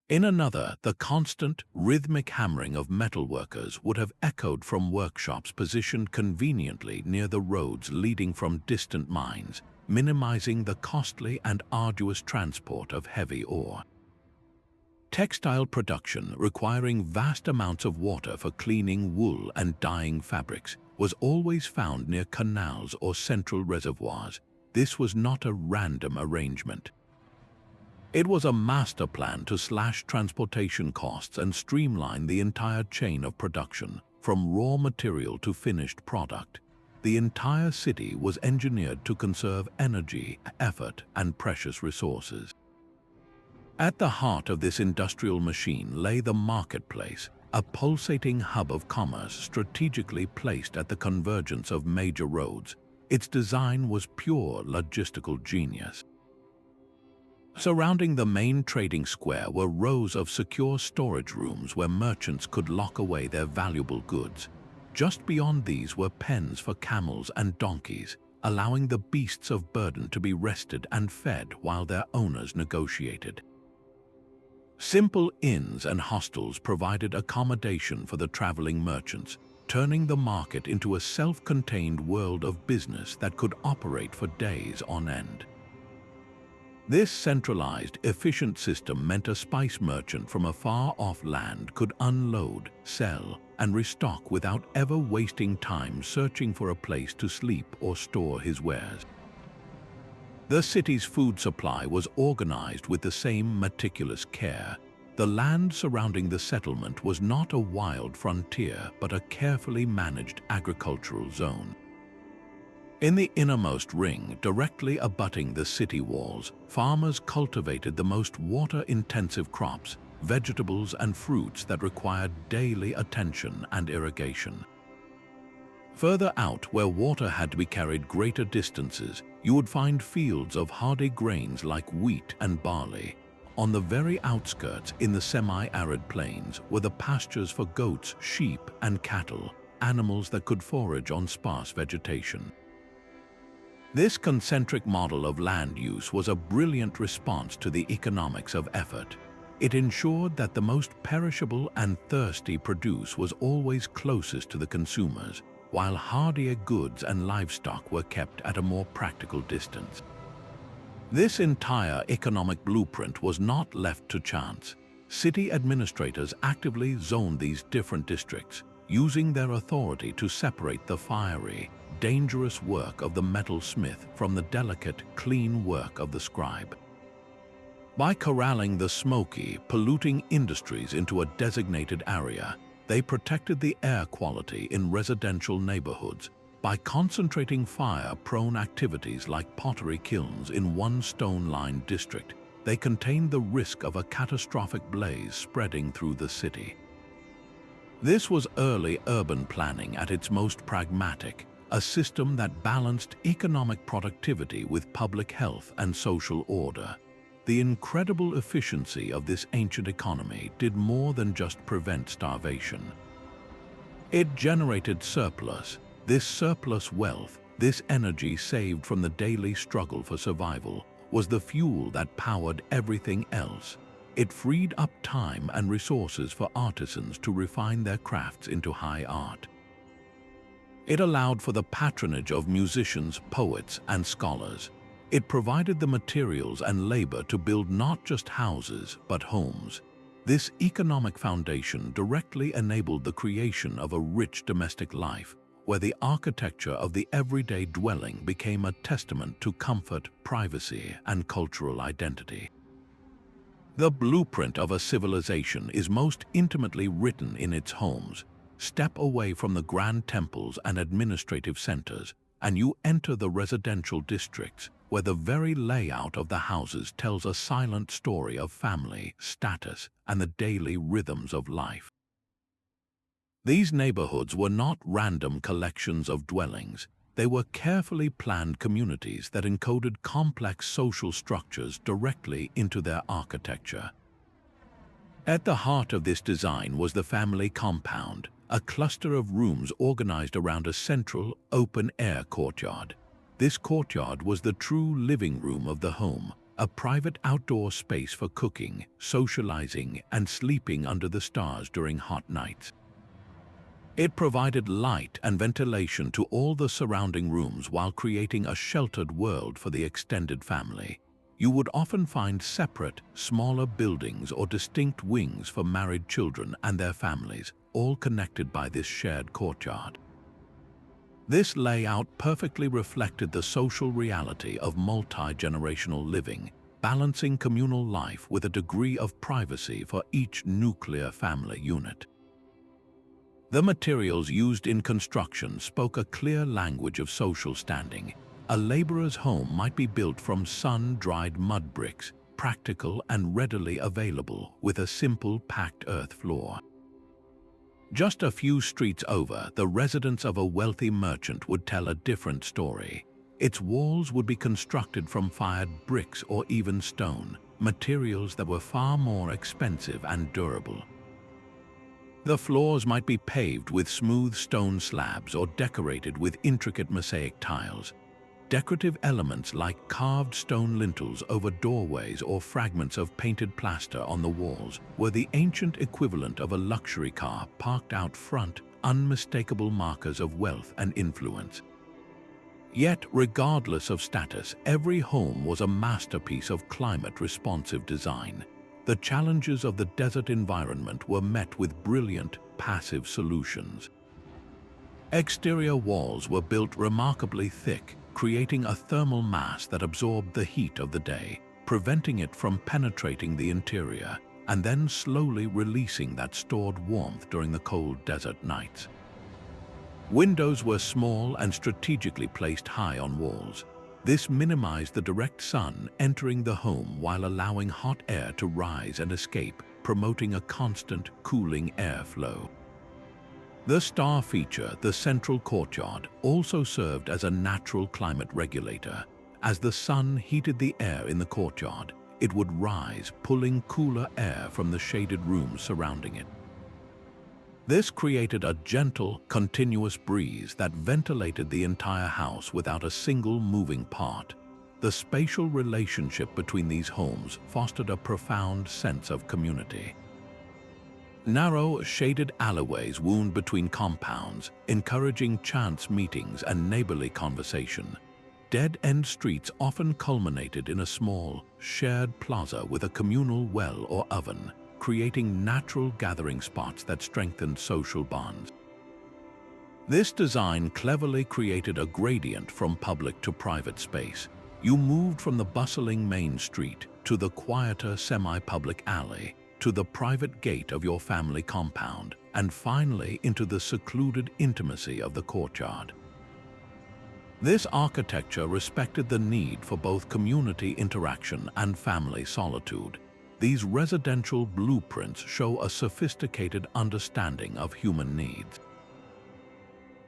In another, the constant, rhythmic hammering of metalworkers would have echoed from workshops positioned conveniently near the roads leading from distant mines, minimizing the costly and arduous transport of heavy ore. Textile production, requiring vast amounts of water for cleaning wool and dyeing fabrics, was always found near canals or central reservoirs. This was not a random arrangement. It was a master plan to slash transportation costs and streamline the entire chain of production, from raw material to finished product. The entire city was engineered to conserve energy, effort, and precious resources. At the heart of this industrial machine lay the marketplace, a pulsating hub of commerce strategically placed at the convergence of major roads. Its design was pure logistical genius. Surrounding the main trading square were rows of secure storage rooms where merchants could lock away their valuable goods. Just beyond these were pens for camels and donkeys, allowing the beasts of burden to be rested and fed while their owners negotiated. Simple inns and hostels provided accommodation for the traveling merchants, turning the market into a self-contained world of business that could operate for days on end. This centralized, efficient system meant a spice merchant from a far-off land could unload, sell, and restock without ever wasting time searching for a place to sleep or store his wares. The city's food supply was organized with the same meticulous care. The land surrounding the settlement was not a wild frontier, but a carefully managed agricultural zone. In the innermost ring, directly abutting the city walls, farmers cultivated the most water-intensive crops, vegetables and fruits that required daily attention and irrigation. Further out, where water had to be carried greater distances, you would find fields of hardy grains like wheat and barley. On the very outskirts, in the semi-arid plains, were the pastures for goats, sheep, and cattle, animals that could forage on sparse vegetation. This concentric model of land use was a brilliant response to the economics of effort. It ensured that the most perishable and thirsty produce was always closest to the consumers, while hardier goods and livestock were kept at a more practical distance. This entire economic blueprint was not left to chance. City administrators actively zoned these different districts, using their authority to separate the fiery, dangerous work of the metalsmith from the delicate, clean work of the scribe. By corralling the smoky, polluting industries into a designated area, they protected the air quality in residential neighborhoods. By concentrating fire-prone activities like pottery kilns in one stone-lined district, they contained the risk of a catastrophic blaze spreading through the city. This was early urban planning at its most pragmatic, a system that balanced economic productivity with public health and social order. The incredible efficiency of this ancient economy did more than just prevent starvation. It generated surplus. This surplus wealth, this energy saved from the daily struggle for survival, was the fuel that powered everything else. It freed up time and resources for artisans to refine their crafts into high art. It allowed for the patronage of musicians, poets, and scholars. It provided the materials and labor to build not just houses, but homes. This economic foundation directly enabled the creation of a rich domestic life, where the architecture of the everyday dwelling became a testament to comfort, privacy, and cultural identity. The blueprint of a civilization is most intimately written in its homes. Step away from the grand temples and administrative centers, and you enter the residential districts, where the very layout of the houses tells a silent story of family, status, and the daily rhythms of life. These neighborhoods were not random collections of dwellings. They were carefully planned communities that encoded complex social structures directly into their architecture. At the heart of this design was the family compound, a cluster of rooms organized around a central, open-air courtyard. This courtyard was the true living room of the home, a private outdoor space for cooking, socializing, and sleeping under the stars during hot nights. It provided light and ventilation to all the surrounding rooms while creating a sheltered world for the extended family. You would often find separate, smaller buildings or distinct wings for married children and their families, all connected by this shared courtyard. This layout perfectly reflected the social reality of multi-generational living, balancing communal life with a degree of privacy for each nuclear family unit. The materials used in construction spoke a clear language of social standing. A laborer's home might be built from sun-dried mud bricks, practical and readily available, with a simple packed earth floor. Just a few streets over, the residence of a wealthy merchant would tell a different story. Its walls would be constructed from fired bricks or even stone, materials that were far more expensive and durable. The floors might be paved with smooth stone slabs or decorated with intricate mosaic tiles. Decorative elements like carved stone lintels over doorways or fragments of painted plaster on the walls were the ancient equivalent of a luxury car parked out front, unmistakable markers of wealth and influence. Yet, regardless of status, every home was a masterpiece of climate-responsive design. The challenges of the desert environment were met with brilliant, passive solutions. Exterior walls were built remarkably thick, creating a thermal mass that absorbed the heat of the day, preventing it from penetrating the interior, and then slowly releasing that stored warmth during the cold desert nights. Windows were small and strategically placed high on walls. This minimized the direct sun entering the home while allowing hot air to rise and escape, promoting a constant, cooling airflow. The star feature, the central courtyard, also served as a natural climate regulator. As the sun heated the air in the courtyard, it would rise, pulling cooler air from the shaded rooms surrounding it. This created a gentle, continuous breeze that ventilated the entire house without a single moving part. The spatial relationship between these homes fostered a profound sense of community. Narrow, shaded alleyways wound between compounds, encouraging chance meetings and neighborly conversation. Dead-end streets often culminated in a small, shared plaza with a communal well or oven, creating natural gathering spots that strengthened social bonds. This design cleverly created a gradient from public to private space. You moved from the bustling main street to the quieter semi-public alley, to the private gate of your family compound, and finally into the secluded intimacy of the courtyard. This architecture respected the need for both community interaction and family solitude. These residential blueprints show a sophisticated understanding of human needs.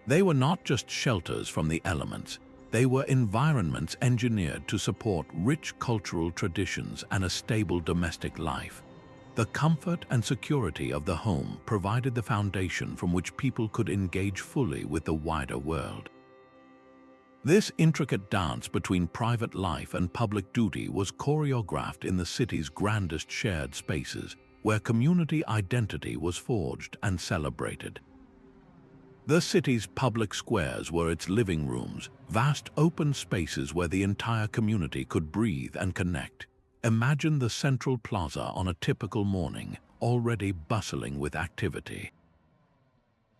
They were not just shelters from the elements, they were environments engineered to support rich cultural traditions and a stable domestic life. The comfort and security of the home provided the foundation from which people could engage fully with the wider world. This intricate dance between private life and public duty was choreographed in the city's grandest shared spaces, where community identity was forged and celebrated. The city's public squares were its living rooms, vast open spaces where the entire community could breathe and connect. Imagine the central plaza on a typical morning, already bustling with activity.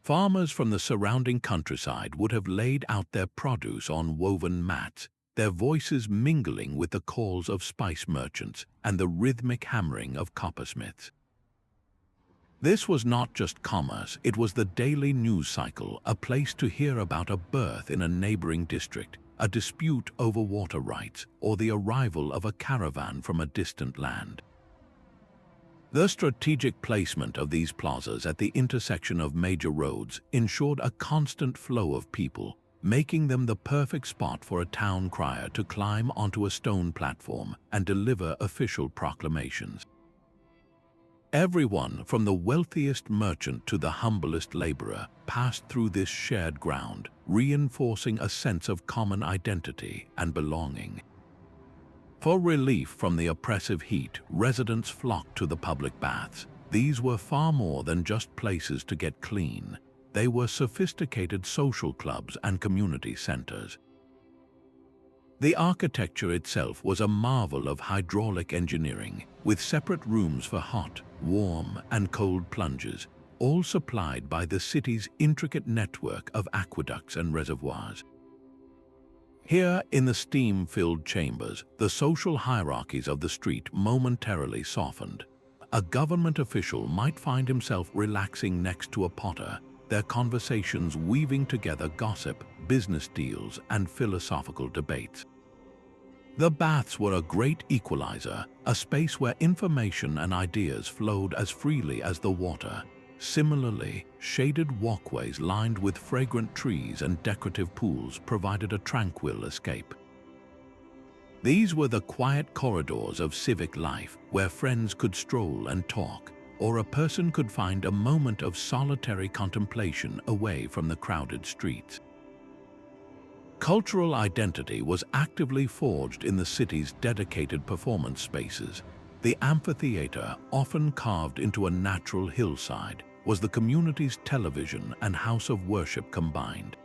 Farmers from the surrounding countryside would have laid out their produce on woven mats, their voices mingling with the calls of spice merchants and the rhythmic hammering of coppersmiths. This was not just commerce, it was the daily news cycle, a place to hear about a birth in a neighboring district, a dispute over water rights, or the arrival of a caravan from a distant land. The strategic placement of these plazas at the intersection of major roads ensured a constant flow of people, making them the perfect spot for a town crier to climb onto a stone platform and deliver official proclamations. Everyone, from the wealthiest merchant to the humblest laborer, passed through this shared ground, reinforcing a sense of common identity and belonging. For relief from the oppressive heat, residents flocked to the public baths. These were far more than just places to get clean. They were sophisticated social clubs and community centers. The architecture itself was a marvel of hydraulic engineering, with separate rooms for hot, warm, and cold plunges, all supplied by the city's intricate network of aqueducts and reservoirs. Here, in the steam-filled chambers, the social hierarchies of the street momentarily softened. A government official might find himself relaxing next to a potter, their conversations weaving together gossip, business deals, and philosophical debates. The baths were a great equalizer, a space where information and ideas flowed as freely as the water. Similarly, shaded walkways lined with fragrant trees and decorative pools provided a tranquil escape. These were the quiet corridors of civic life, where friends could stroll and talk, or a person could find a moment of solitary contemplation away from the crowded streets. Cultural identity was actively forged in the city's dedicated performance spaces. The amphitheater, often carved into a natural hillside, was the community's television and house of worship combined.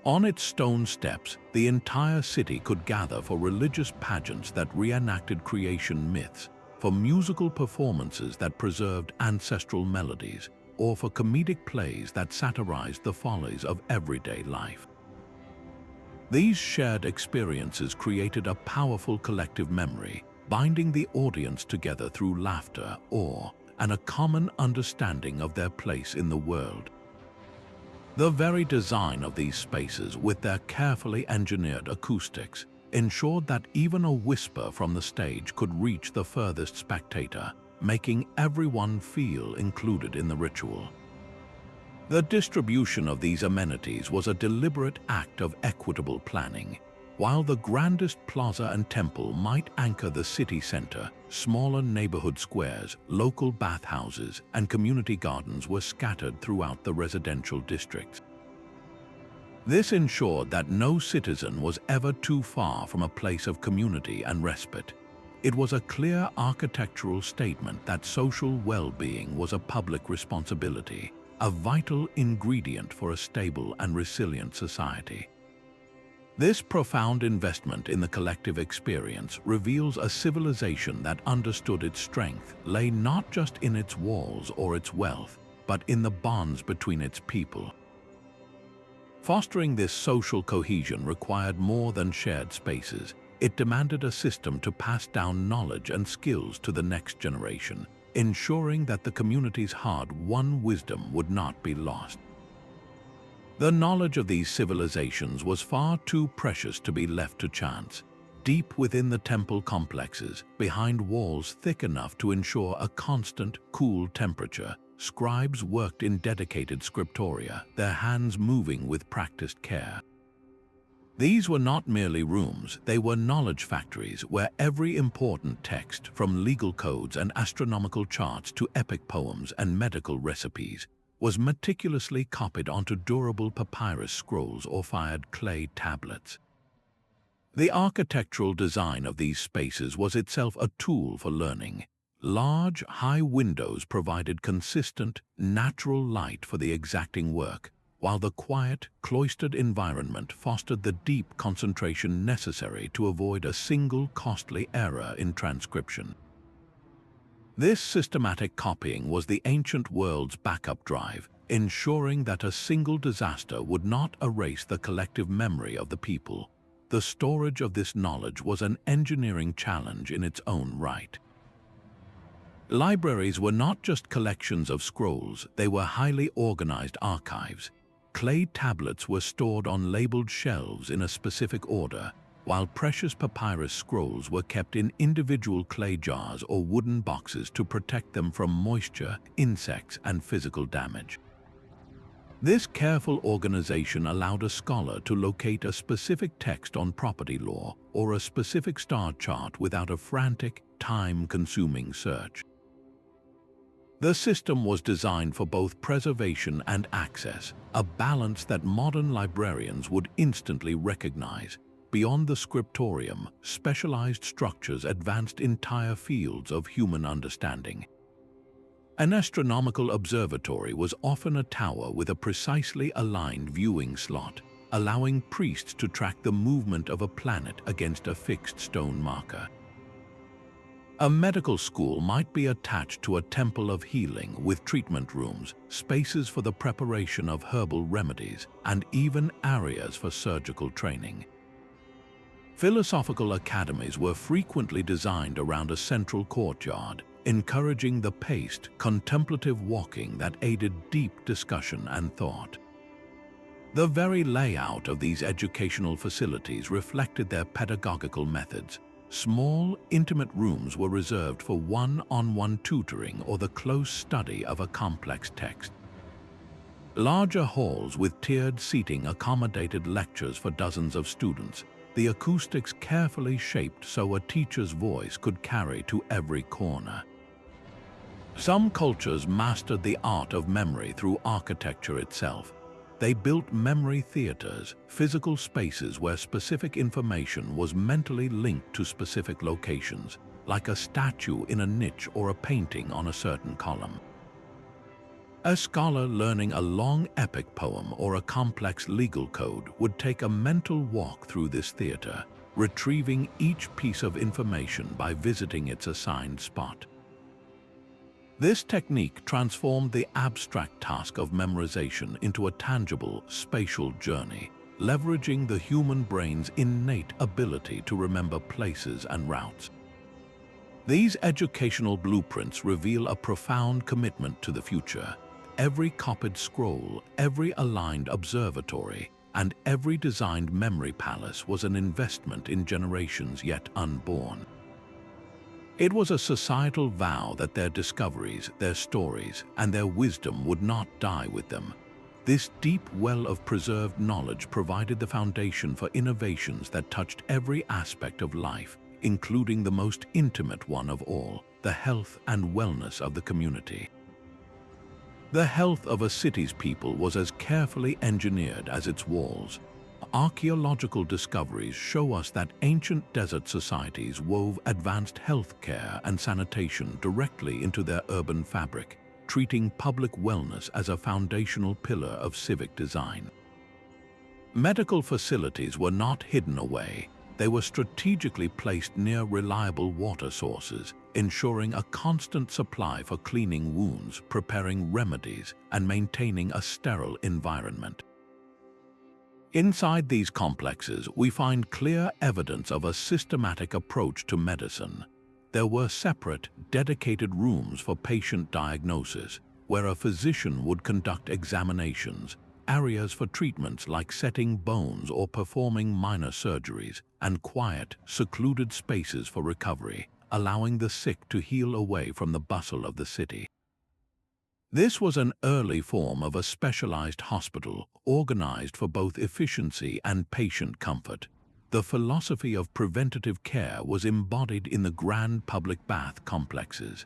On its stone steps, the entire city could gather for religious pageants that reenacted creation myths, for musical performances that preserved ancestral melodies, or for comedic plays that satirized the follies of everyday life. These shared experiences created a powerful collective memory, binding the audience together through laughter, awe, and a common understanding of their place in the world. The very design of these spaces, with their carefully engineered acoustics, ensured that even a whisper from the stage could reach the furthest spectator, making everyone feel included in the ritual. The distribution of these amenities was a deliberate act of equitable planning. While the grandest plaza and temple might anchor the city center, smaller neighborhood squares, local bathhouses, and community gardens were scattered throughout the residential districts. This ensured that no citizen was ever too far from a place of community and respite. It was a clear architectural statement that social well-being was a public responsibility, a vital ingredient for a stable and resilient society. This profound investment in the collective experience reveals a civilization that understood its strength lay not just in its walls or its wealth, but in the bonds between its people. Fostering this social cohesion required more than shared spaces. It demanded a system to pass down knowledge and skills to the next generation, ensuring that the community's hard-won wisdom would not be lost. The knowledge of these civilizations was far too precious to be left to chance. Deep within the temple complexes, behind walls thick enough to ensure a constant, cool temperature, scribes worked in dedicated scriptoria, their hands moving with practiced care. These were not merely rooms, they were knowledge factories where every important text, from legal codes and astronomical charts to epic poems and medical recipes, was meticulously copied onto durable papyrus scrolls or fired clay tablets. The architectural design of these spaces was itself a tool for learning. Large, high windows provided consistent, natural light for the exacting work, while the quiet, cloistered environment fostered the deep concentration necessary to avoid a single costly error in transcription. This systematic copying was the ancient world's backup drive, ensuring that a single disaster would not erase the collective memory of the people. The storage of this knowledge was an engineering challenge in its own right. Libraries were not just collections of scrolls, they were highly organized archives. Clay tablets were stored on labeled shelves in a specific order, while precious papyrus scrolls were kept in individual clay jars or wooden boxes to protect them from moisture, insects, and physical damage. This careful organization allowed a scholar to locate a specific text on property law or a specific star chart without a frantic, time-consuming search. The system was designed for both preservation and access, a balance that modern librarians would instantly recognize. Beyond the scriptorium, specialized structures advanced entire fields of human understanding. An astronomical observatory was often a tower with a precisely aligned viewing slot, allowing priests to track the movement of a planet against a fixed stone marker. A medical school might be attached to a temple of healing with treatment rooms, spaces for the preparation of herbal remedies, and even areas for surgical training. Philosophical academies were frequently designed around a central courtyard, encouraging the paced, contemplative walking that aided deep discussion and thought. The very layout of these educational facilities reflected their pedagogical methods. Small, intimate rooms were reserved for one-on-one tutoring or the close study of a complex text. Larger halls with tiered seating accommodated lectures for dozens of students, the acoustics carefully shaped so a teacher's voice could carry to every corner. Some cultures mastered the art of memory through architecture itself. They built memory theaters, physical spaces where specific information was mentally linked to specific locations, like a statue in a niche or a painting on a certain column. A scholar learning a long epic poem or a complex legal code would take a mental walk through this theater, retrieving each piece of information by visiting its assigned spot. This technique transformed the abstract task of memorization into a tangible, spatial journey, leveraging the human brain's innate ability to remember places and routes. These educational blueprints reveal a profound commitment to the future. Every copied scroll, every aligned observatory, and every designed memory palace was an investment in generations yet unborn. It was a societal vow that their discoveries, their stories, and their wisdom would not die with them. This deep well of preserved knowledge provided the foundation for innovations that touched every aspect of life, including the most intimate one of all, the health and wellness of the community. The health of a city's people was as carefully engineered as its walls. Archaeological discoveries show us that ancient desert societies wove advanced health care and sanitation directly into their urban fabric, treating public wellness as a foundational pillar of civic design. Medical facilities were not hidden away. They were strategically placed near reliable water sources, ensuring a constant supply for cleaning wounds, preparing remedies, and maintaining a sterile environment. Inside these complexes, we find clear evidence of a systematic approach to medicine. There were separate, dedicated rooms for patient diagnosis, where a physician would conduct examinations, areas for treatments like setting bones or performing minor surgeries, and quiet, secluded spaces for recovery, allowing the sick to heal away from the bustle of the city. This was an early form of a specialized hospital, organized for both efficiency and patient comfort. The philosophy of preventative care was embodied in the grand public bath complexes.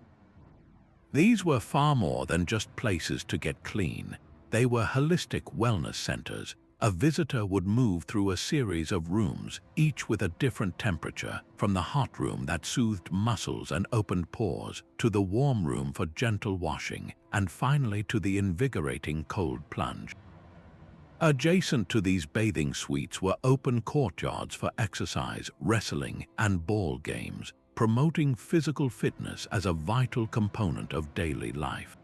These were far more than just places to get clean. They were holistic wellness centers. A visitor would move through a series of rooms, each with a different temperature, from the hot room that soothed muscles and opened pores, to the warm room for gentle washing, and finally to the invigorating cold plunge. Adjacent to these bathing suites were open courtyards for exercise, wrestling, and ball games, promoting physical fitness as a vital component of daily life.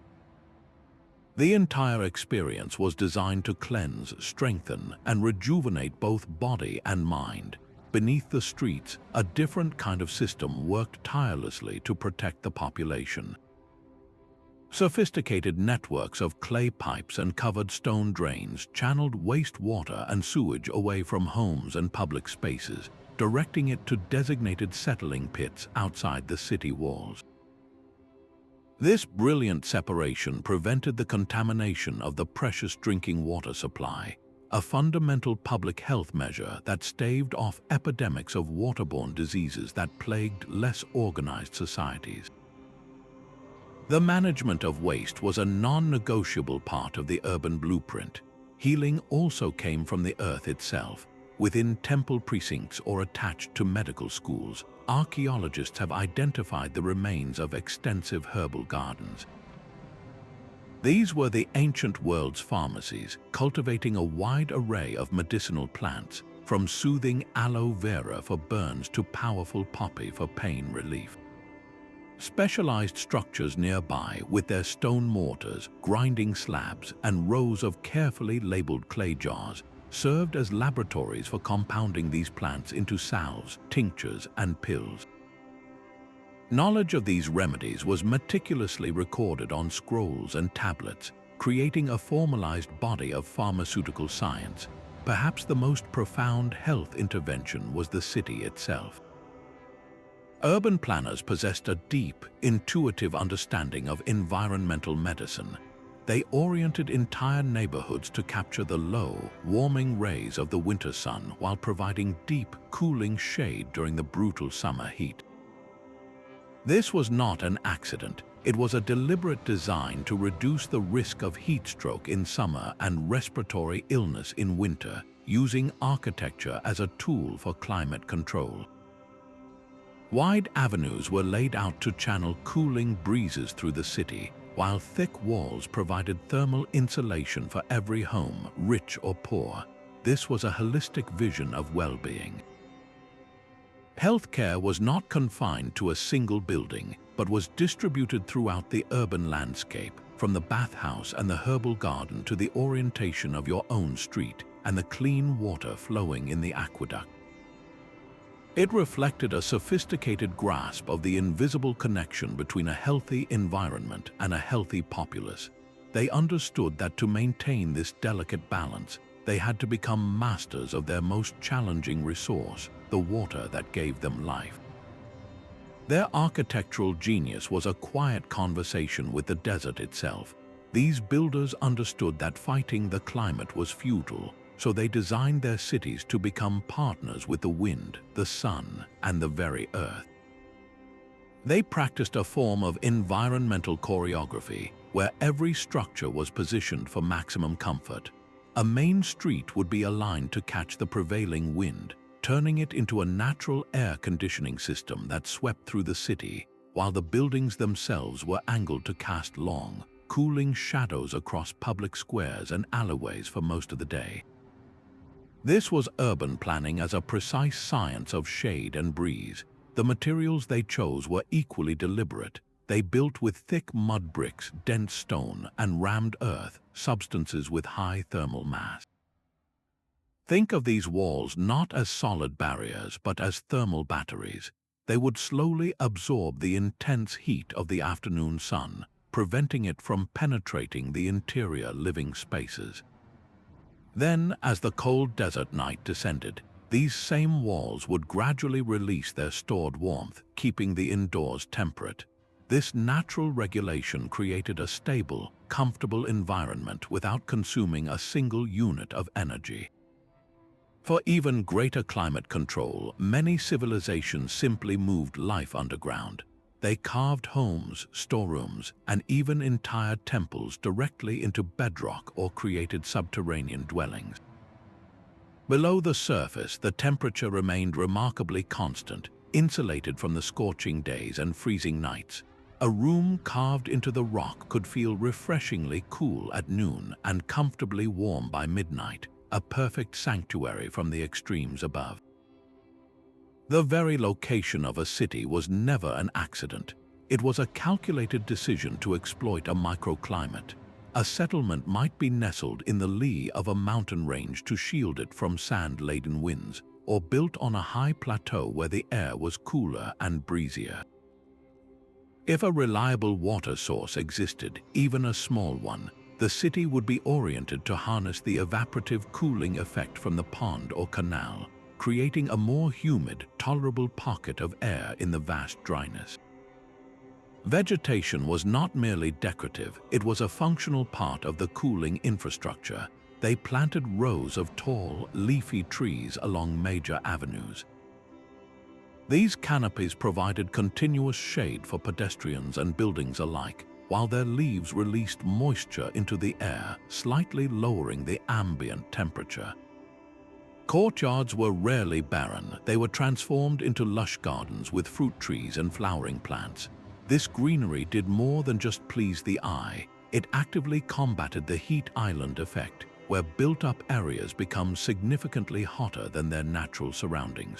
The entire experience was designed to cleanse, strengthen, and rejuvenate both body and mind. Beneath the streets, a different kind of system worked tirelessly to protect the population. Sophisticated networks of clay pipes and covered stone drains channeled wastewater and sewage away from homes and public spaces, directing it to designated settling pits outside the city walls. This brilliant separation prevented the contamination of the precious drinking water supply, a fundamental public health measure that staved off epidemics of waterborne diseases that plagued less organized societies. The management of waste was a non-negotiable part of the urban blueprint. Healing also came from the earth itself. Within temple precincts or attached to medical schools, archaeologists have identified the remains of extensive herbal gardens. These were the ancient world's pharmacies, cultivating a wide array of medicinal plants, from soothing aloe vera for burns to powerful poppy for pain relief. Specialized structures nearby, with their stone mortars, grinding slabs, and rows of carefully labeled clay jars, served as laboratories for compounding these plants into salves, tinctures, and pills. Knowledge of these remedies was meticulously recorded on scrolls and tablets, creating a formalized body of pharmaceutical science. Perhaps the most profound health intervention was the city itself. Urban planners possessed a deep, intuitive understanding of environmental medicine. They oriented entire neighborhoods to capture the low, warming rays of the winter sun while providing deep, cooling shade during the brutal summer heat. This was not an accident. It was a deliberate design to reduce the risk of heat stroke in summer and respiratory illness in winter, using architecture as a tool for climate control. Wide avenues were laid out to channel cooling breezes through the city, while thick walls provided thermal insulation for every home, rich or poor. This was a holistic vision of well-being. Healthcare was not confined to a single building, but was distributed throughout the urban landscape, from the bathhouse and the herbal garden to the orientation of your own street and the clean water flowing in the aqueduct. It reflected a sophisticated grasp of the invisible connection between a healthy environment and a healthy populace. They understood that to maintain this delicate balance, they had to become masters of their most challenging resource, the water that gave them life. Their architectural genius was a quiet conversation with the desert itself. These builders understood that fighting the climate was futile, so they designed their cities to become partners with the wind, the sun, and the very earth. They practiced a form of environmental choreography, where every structure was positioned for maximum comfort. A main street would be aligned to catch the prevailing wind, turning it into a natural air conditioning system that swept through the city, while the buildings themselves were angled to cast long, cooling shadows across public squares and alleyways for most of the day. This was urban planning as a precise science of shade and breeze. The materials they chose were equally deliberate. They built with thick mud bricks, dense stone, and rammed earth, substances with high thermal mass. Think of these walls not as solid barriers, but as thermal batteries. They would slowly absorb the intense heat of the afternoon sun, preventing it from penetrating the interior living spaces. Then, as the cold desert night descended, these same walls would gradually release their stored warmth, keeping the indoors temperate. This natural regulation created a stable, comfortable environment without consuming a single unit of energy. For even greater climate control, many civilizations simply moved life underground. They carved homes, storerooms, and even entire temples directly into bedrock or created subterranean dwellings. Below the surface, the temperature remained remarkably constant, insulated from the scorching days and freezing nights. A room carved into the rock could feel refreshingly cool at noon and comfortably warm by midnight. a perfect sanctuary from the extremes above. The very location of a city was never an accident. It was a calculated decision to exploit a microclimate. A settlement might be nestled in the lee of a mountain range to shield it from sand-laden winds, or built on a high plateau where the air was cooler and breezier. If a reliable water source existed, even a small one, the city would be oriented to harness the evaporative cooling effect from the pond or canal, creating a more humid, tolerable pocket of air in the vast dryness. Vegetation was not merely decorative, it was a functional part of the cooling infrastructure. They planted rows of tall, leafy trees along major avenues. These canopies provided continuous shade for pedestrians and buildings alike, while their leaves released moisture into the air, slightly lowering the ambient temperature. Courtyards were rarely barren. They were transformed into lush gardens with fruit trees and flowering plants. This greenery did more than just please the eye. It actively combated the heat island effect, where built-up areas become significantly hotter than their natural surroundings.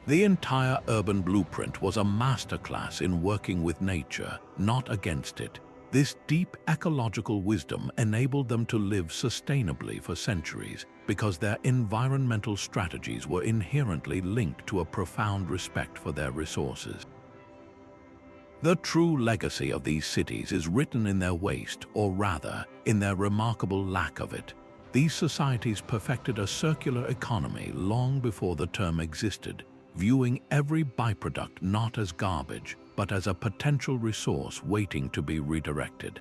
The entire urban blueprint was a masterclass in working with nature, not against it. This deep ecological wisdom enabled them to live sustainably for centuries because their environmental strategies were inherently linked to a profound respect for their resources. The true legacy of these cities is written in their waste, or rather, in their remarkable lack of it. These societies perfected a circular economy long before the term existed, viewing every byproduct not as garbage, but as a potential resource waiting to be redirected.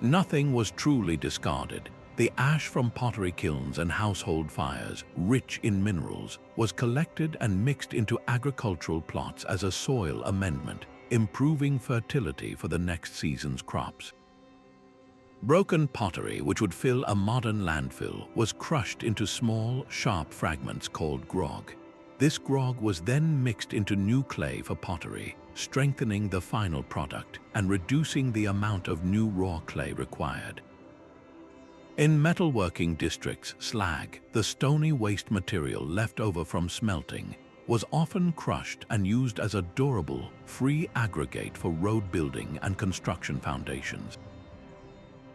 Nothing was truly discarded. The ash from pottery kilns and household fires, rich in minerals, was collected and mixed into agricultural plots as a soil amendment, improving fertility for the next season's crops. Broken pottery, which would fill a modern landfill, was crushed into small, sharp fragments called grog. This grog was then mixed into new clay for pottery, strengthening the final product and reducing the amount of new raw clay required. In metalworking districts, slag, the stony waste material left over from smelting, was often crushed and used as a durable, free aggregate for road building and construction foundations.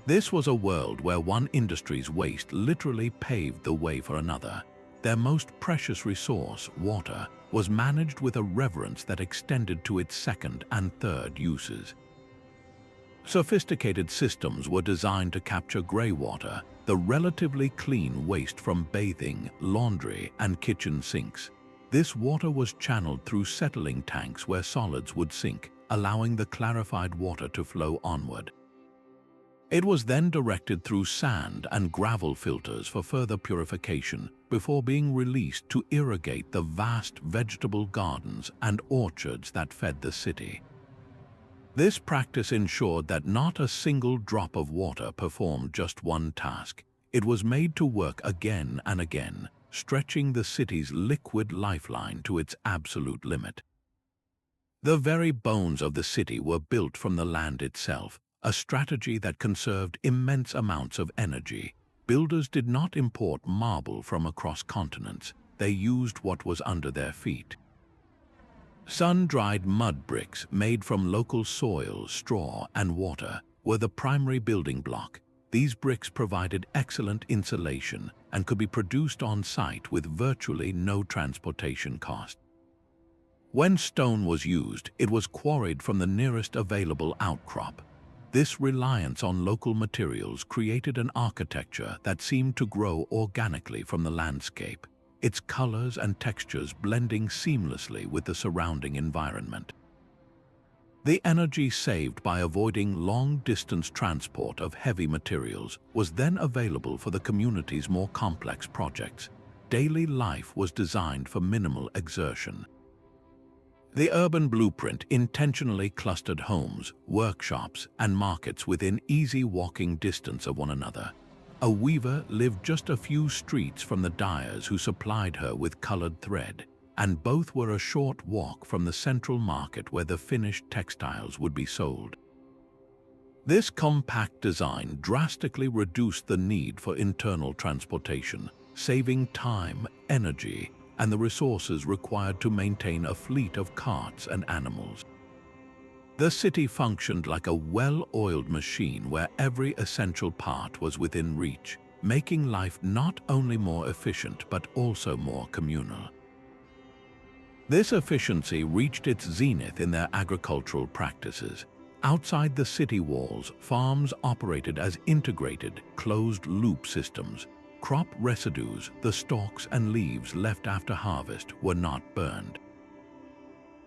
This was a world where one industry's waste literally paved the way for another. Their most precious resource, water, was managed with a reverence that extended to its second and third uses. Sophisticated systems were designed to capture grey water, the relatively clean waste from bathing, laundry, and kitchen sinks. This water was channeled through settling tanks where solids would sink, allowing the clarified water to flow onward. It was then directed through sand and gravel filters for further purification before being released to irrigate the vast vegetable gardens and orchards that fed the city. This practice ensured that not a single drop of water performed just one task. It was made to work again and again, stretching the city's liquid lifeline to its absolute limit. The very bones of the city were built from the land itself, a strategy that conserved immense amounts of energy. Builders did not import marble from across continents. They used what was under their feet. Sun-dried mud bricks made from local soil, straw, and water were the primary building block. These bricks provided excellent insulation and could be produced on site with virtually no transportation cost. When stone was used, it was quarried from the nearest available outcrop. This reliance on local materials created an architecture that seemed to grow organically from the landscape, its colors and textures blending seamlessly with the surrounding environment. The energy saved by avoiding long-distance transport of heavy materials was then available for the community's more complex projects. Daily life was designed for minimal exertion. The urban blueprint intentionally clustered homes, workshops, and markets within easy walking distance of one another. A weaver lived just a few streets from the dyers who supplied her with colored thread, and both were a short walk from the central market where the finished textiles would be sold. This compact design drastically reduced the need for internal transportation, saving time, energy, and the resources required to maintain a fleet of carts and animals. The city functioned like a well-oiled machine where every essential part was within reach, making life not only more efficient but also more communal. This efficiency reached its zenith in their agricultural practices. Outside the city walls, farms operated as integrated, closed-loop systems. Crop residues, the stalks and leaves left after harvest, were not burned.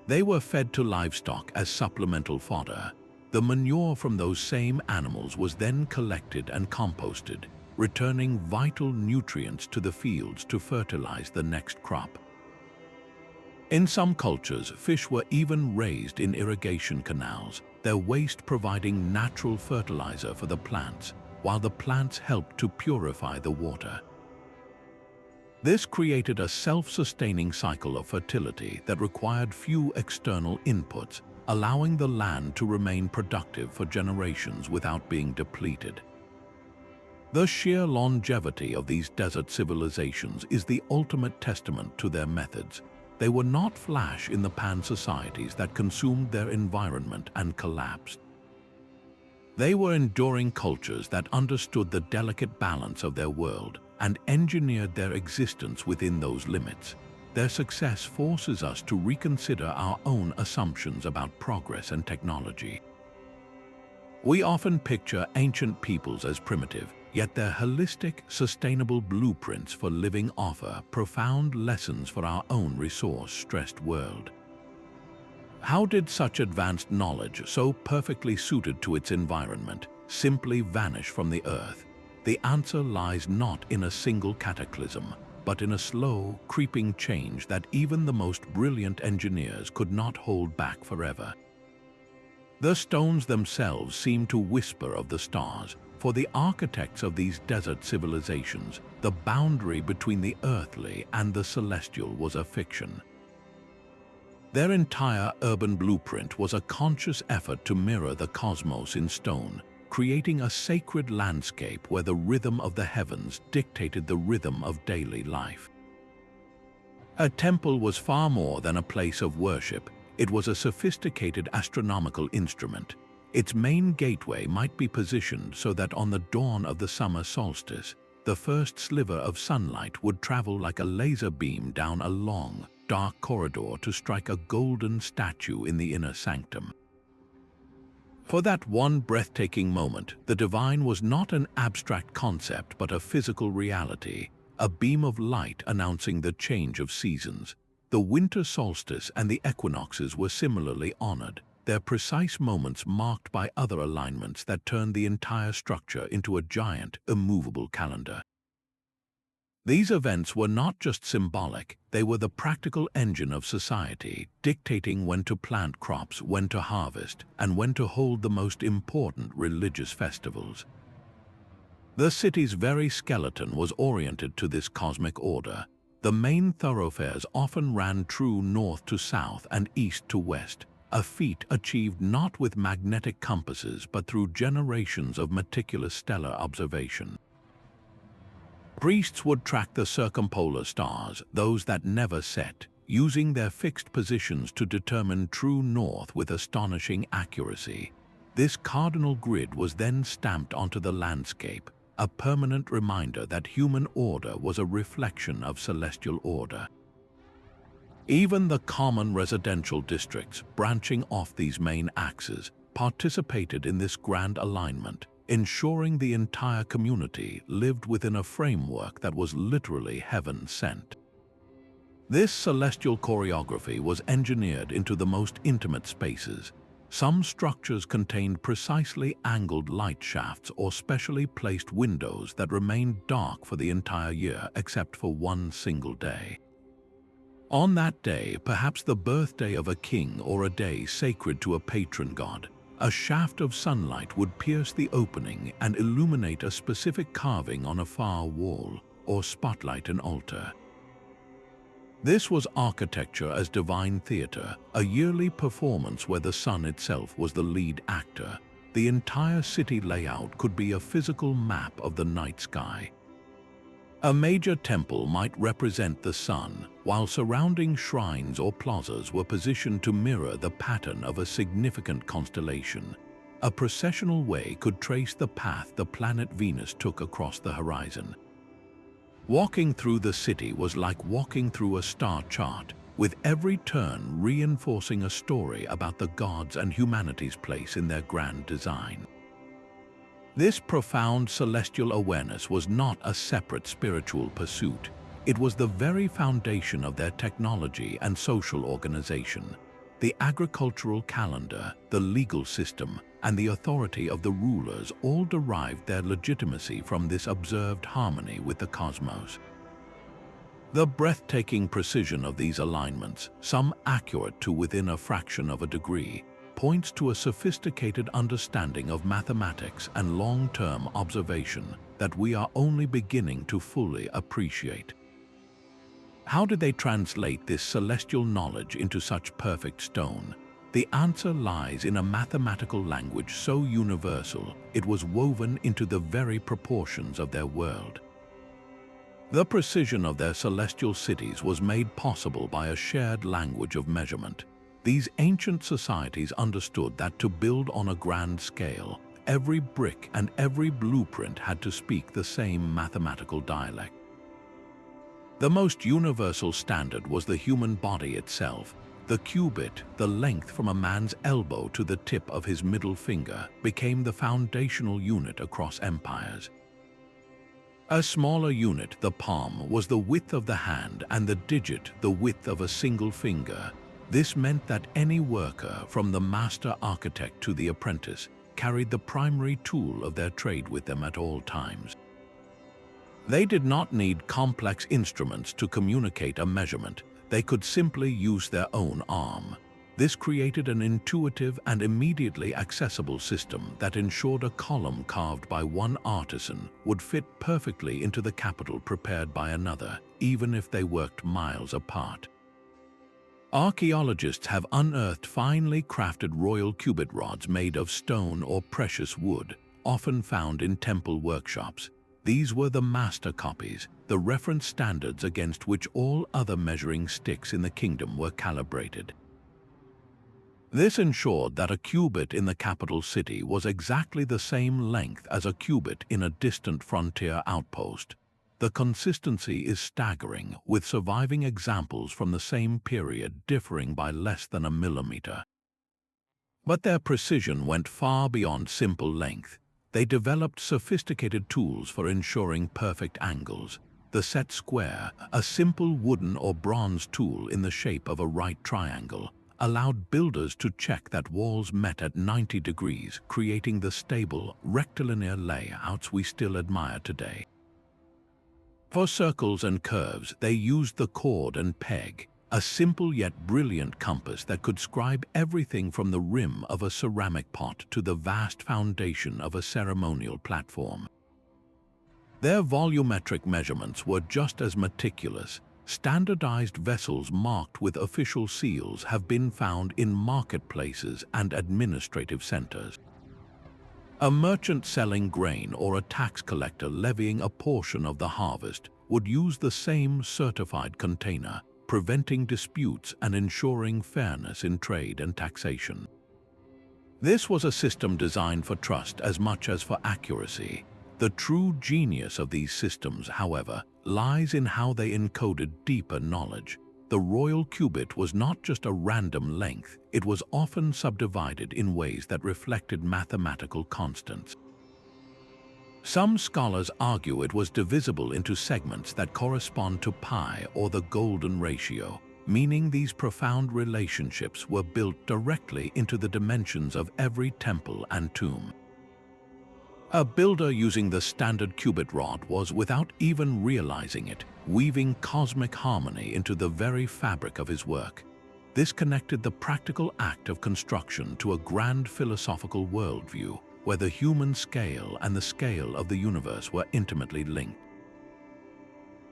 They were fed to livestock as supplemental fodder. The manure from those same animals was then collected and composted, returning vital nutrients to the fields to fertilize the next crop. In some cultures, fish were even raised in irrigation canals, their waste providing natural fertilizer for the plants, while the plants helped to purify the water. This created a self-sustaining cycle of fertility that required few external inputs, allowing the land to remain productive for generations without being depleted. The sheer longevity of these desert civilizations is the ultimate testament to their methods. They were not flash in the pan societies that consumed their environment and collapsed. They were enduring cultures that understood the delicate balance of their world and engineered their existence within those limits. Their success forces us to reconsider our own assumptions about progress and technology. We often picture ancient peoples as primitive, yet their holistic, sustainable blueprints for living offer profound lessons for our own resource-stressed world. How did such advanced knowledge, so perfectly suited to its environment, simply vanish from the Earth? The answer lies not in a single cataclysm, but in a slow, creeping change that even the most brilliant engineers could not hold back forever. The stones themselves seem to whisper of the stars. For the architects of these desert civilizations, the boundary between the earthly and the celestial was a fiction. Their entire urban blueprint was a conscious effort to mirror the cosmos in stone, creating a sacred landscape where the rhythm of the heavens dictated the rhythm of daily life. A temple was far more than a place of worship. It was a sophisticated astronomical instrument. Its main gateway might be positioned so that on the dawn of the summer solstice, the first sliver of sunlight would travel like a laser beam down a long, dark corridor to strike a golden statue in the inner sanctum. For that one breathtaking moment, the divine was not an abstract concept but a physical reality, a beam of light announcing the change of seasons. The winter solstice and the equinoxes were similarly honored, their precise moments marked by other alignments that turned the entire structure into a giant, immovable calendar. These events were not just symbolic, they were the practical engine of society, dictating when to plant crops, when to harvest, and when to hold the most important religious festivals. The city's very skeleton was oriented to this cosmic order. The main thoroughfares often ran true north to south and east to west, a feat achieved not with magnetic compasses but through generations of meticulous stellar observation. Priests would track the circumpolar stars, those that never set, using their fixed positions to determine true north with astonishing accuracy. This cardinal grid was then stamped onto the landscape, a permanent reminder that human order was a reflection of celestial order. Even the common residential districts branching off these main axes participated in this grand alignment, ensuring the entire community lived within a framework that was literally heaven-sent. This celestial choreography was engineered into the most intimate spaces. Some structures contained precisely angled light shafts or specially placed windows that remained dark for the entire year except for one single day. On that day, perhaps the birthday of a king or a day sacred to a patron god, a shaft of sunlight would pierce the opening and illuminate a specific carving on a far wall or spotlight an altar. This was architecture as divine theater, a yearly performance where the sun itself was the lead actor. the entire city layout could be a physical map of the night sky. A major temple might represent the sun, while surrounding shrines or plazas were positioned to mirror the pattern of a significant constellation. A processional way could trace the path the planet Venus took across the horizon. Walking through the city was like walking through a star chart, with every turn reinforcing a story about the gods and humanity's place in their grand design. This profound celestial awareness was not a separate spiritual pursuit. It was the very foundation of their technology and social organization. The agricultural calendar, the legal system, and the authority of the rulers all derived their legitimacy from this observed harmony with the cosmos. The breathtaking precision of these alignments, some accurate to within a fraction of a degree, points to a sophisticated understanding of mathematics and long-term observation that we are only beginning to fully appreciate. How did they translate this celestial knowledge into such perfect stone? The answer lies in a mathematical language so universal it was woven into the very proportions of their world. The precision of their celestial cities was made possible by a shared language of measurement. These ancient societies understood that to build on a grand scale, every brick and every blueprint had to speak the same mathematical dialect. The most universal standard was the human body itself. The cubit, the length from a man's elbow to the tip of his middle finger, became the foundational unit across empires. A smaller unit, the palm, was the width of the hand, and the digit the width of a single finger. This meant that any worker, from the master architect to the apprentice, carried the primary tool of their trade with them at all times. They did not need complex instruments to communicate a measurement. They could simply use their own arm. This created an intuitive and immediately accessible system that ensured a column carved by one artisan would fit perfectly into the capital prepared by another, even if they worked miles apart. Archaeologists have unearthed finely crafted royal cubit rods made of stone or precious wood, often found in temple workshops. These were the master copies, the reference standards against which all other measuring sticks in the kingdom were calibrated. This ensured that a cubit in the capital city was exactly the same length as a cubit in a distant frontier outpost. The consistency is staggering, with surviving examples from the same period differing by less than a millimeter. But their precision went far beyond simple length. They developed sophisticated tools for ensuring perfect angles. The set square, a simple wooden or bronze tool in the shape of a right triangle, allowed builders to check that walls met at 90 degrees, creating the stable, rectilinear layouts we still admire today. For circles and curves, they used the chord and peg, a simple yet brilliant compass that could scribe everything from the rim of a ceramic pot to the vast foundation of a ceremonial platform. Their volumetric measurements were just as meticulous. Standardized vessels marked with official seals have been found in marketplaces and administrative centers. A merchant selling grain or a tax collector levying a portion of the harvest would use the same certified container, preventing disputes and ensuring fairness in trade and taxation. This was a system designed for trust as much as for accuracy. The true genius of these systems, however, lies in how they encoded deeper knowledge. The royal cubit was not just a random length, it was often subdivided in ways that reflected mathematical constants. Some scholars argue it was divisible into segments that correspond to pi or the golden ratio, meaning these profound relationships were built directly into the dimensions of every temple and tomb. A builder using the standard cubit rod was, without even realizing it, weaving cosmic harmony into the very fabric of his work. This connected the practical act of construction to a grand philosophical worldview, where the human scale and the scale of the universe were intimately linked.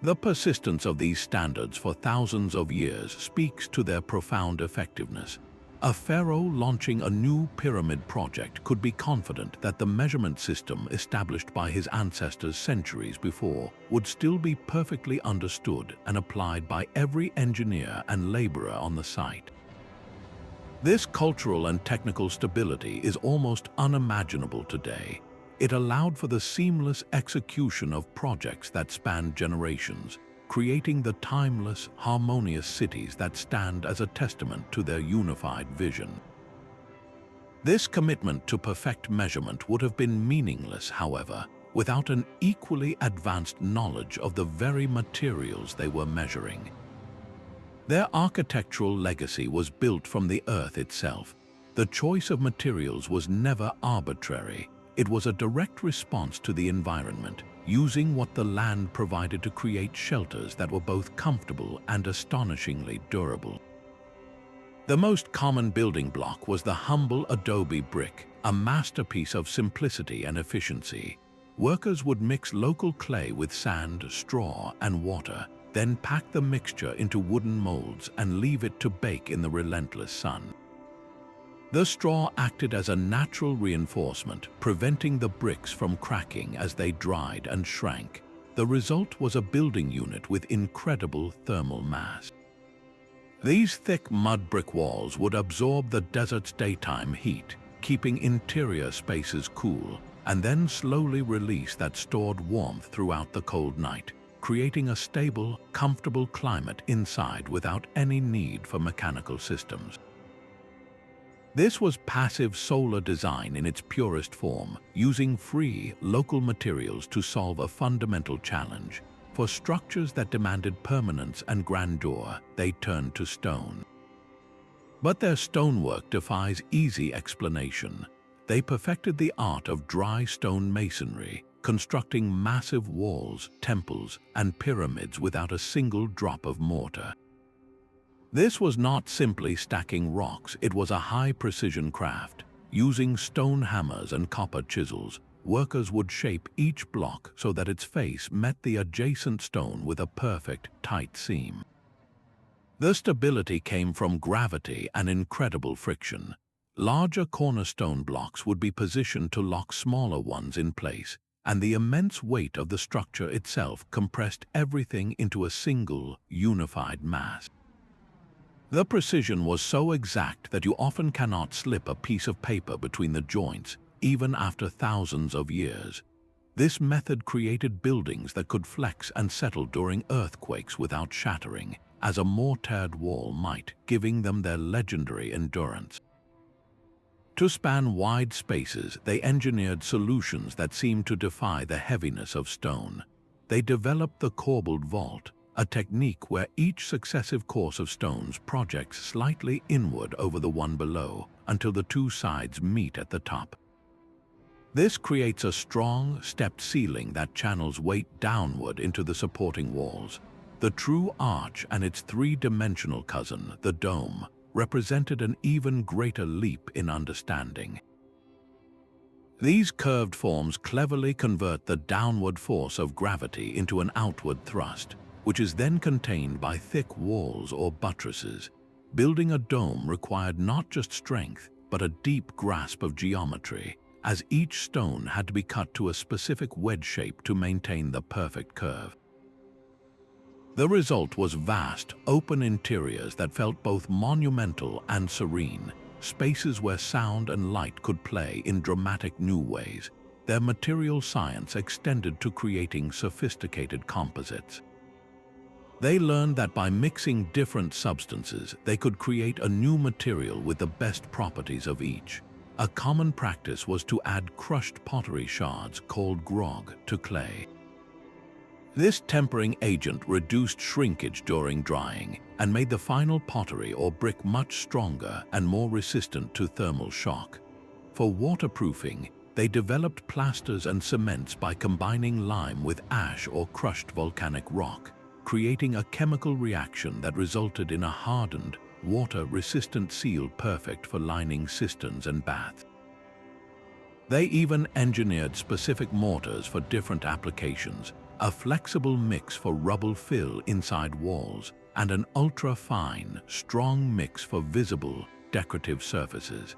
The persistence of these standards for thousands of years speaks to their profound effectiveness. A pharaoh launching a new pyramid project could be confident that the measurement system established by his ancestors centuries before would still be perfectly understood and applied by every engineer and laborer on the site. This cultural and technical stability is almost unimaginable today. It allowed for the seamless execution of projects that spanned generations, creating the timeless, harmonious cities that stand as a testament to their unified vision. This commitment to perfect measurement would have been meaningless, however, without an equally advanced knowledge of the very materials they were measuring. Their architectural legacy was built from the earth itself. The choice of materials was never arbitrary. It was a direct response to the environment, using what the land provided to create shelters that were both comfortable and astonishingly durable. The most common building block was the humble adobe brick, a masterpiece of simplicity and efficiency. Workers would mix local clay with sand, straw, and water, then pack the mixture into wooden molds and leave it to bake in the relentless sun. The straw acted as a natural reinforcement, preventing the bricks from cracking as they dried and shrank. The result was a building unit with incredible thermal mass. These thick mud brick walls would absorb the desert's daytime heat, keeping interior spaces cool, and then slowly release that stored warmth throughout the cold night, creating a stable, comfortable climate inside without any need for mechanical systems. This was passive solar design in its purest form, using free, local materials to solve a fundamental challenge. For structures that demanded permanence and grandeur, they turned to stone. But their stonework defies easy explanation. They perfected the art of dry stone masonry, constructing massive walls, temples, and pyramids without a single drop of mortar. This was not simply stacking rocks, it was a high-precision craft. Using stone hammers and copper chisels, workers would shape each block so that its face met the adjacent stone with a perfect, tight seam. The stability came from gravity and incredible friction. Larger cornerstone blocks would be positioned to lock smaller ones in place, and the immense weight of the structure itself compressed everything into a single, unified mass. The precision was so exact that you often cannot slip a piece of paper between the joints, even after thousands of years. This method created buildings that could flex and settle during earthquakes without shattering, as a mortared wall might, giving them their legendary endurance. To span wide spaces, they engineered solutions that seemed to defy the heaviness of stone. They developed the corbelled vault, a technique where each successive course of stones projects slightly inward over the one below until the two sides meet at the top. This creates a strong, stepped ceiling that channels weight downward into the supporting walls. The true arch and its three-dimensional cousin, the dome, represented an even greater leap in understanding. These curved forms cleverly convert the downward force of gravity into an outward thrust, which is then contained by thick walls or buttresses. Building a dome required not just strength, but a deep grasp of geometry, as each stone had to be cut to a specific wedge shape to maintain the perfect curve. The result was vast, open interiors that felt both monumental and serene, spaces where sound and light could play in dramatic new ways. Their material science extended to creating sophisticated composites. They learned that by mixing different substances, they could create a new material with the best properties of each. A common practice was to add crushed pottery shards called grog to clay. This tempering agent reduced shrinkage during drying and made the final pottery or brick much stronger and more resistant to thermal shock. For waterproofing, they developed plasters and cements by combining lime with ash or crushed volcanic rock, creating a chemical reaction that resulted in a hardened, water-resistant seal perfect for lining cisterns and baths. They even engineered specific mortars for different applications, a flexible mix for rubble fill inside walls, and an ultra-fine, strong mix for visible, decorative surfaces.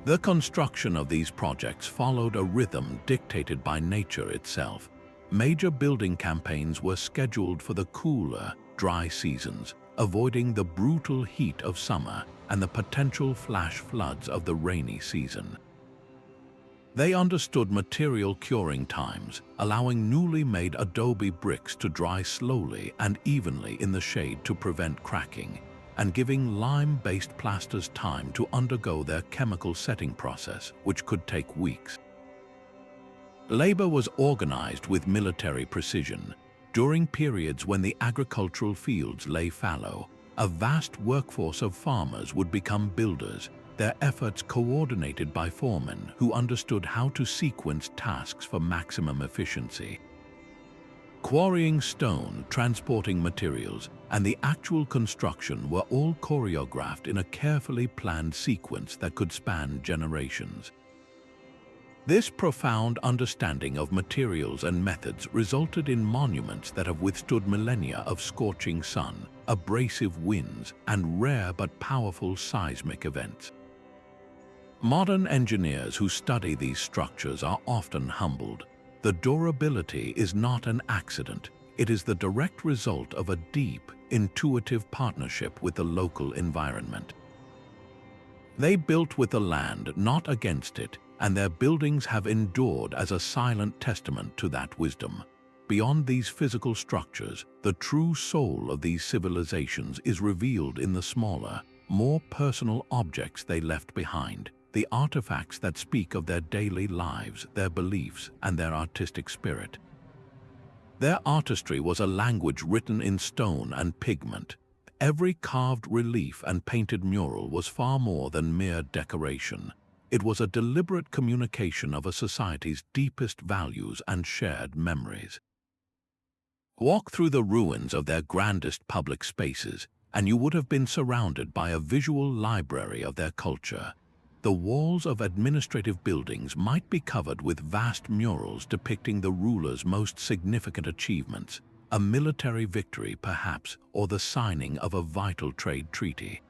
The construction of these projects followed a rhythm dictated by nature itself. Major building campaigns were scheduled for the cooler, dry seasons, avoiding the brutal heat of summer and the potential flash floods of the rainy season. They understood material curing times, allowing newly made adobe bricks to dry slowly and evenly in the shade to prevent cracking, and giving lime-based plasters time to undergo their chemical setting process, which could take weeks. Labor was organized with military precision. During periods when the agricultural fields lay fallow, a vast workforce of farmers would become builders, their efforts coordinated by foremen who understood how to sequence tasks for maximum efficiency. Quarrying stone, transporting materials, and the actual construction were all choreographed in a carefully planned sequence that could span generations. This profound understanding of materials and methods resulted in monuments that have withstood millennia of scorching sun, abrasive winds, and rare but powerful seismic events. Modern engineers who study these structures are often humbled. The durability is not an accident. It is the direct result of a deep, intuitive partnership with the local environment. They built with the land, not against it, and their buildings have endured as a silent testament to that wisdom. Beyond these physical structures, the true soul of these civilizations is revealed in the smaller, more personal objects they left behind, the artifacts that speak of their daily lives, their beliefs, and their artistic spirit. Their artistry was a language written in stone and pigment. Every carved relief and painted mural was far more than mere decoration. It was a deliberate communication of a society's deepest values and shared memories. Walk through the ruins of their grandest public spaces, and you would have been surrounded by a visual library of their culture. The walls of administrative buildings might be covered with vast murals depicting the ruler's most significant achievements, a military victory perhaps, or the signing of a vital trade treaty.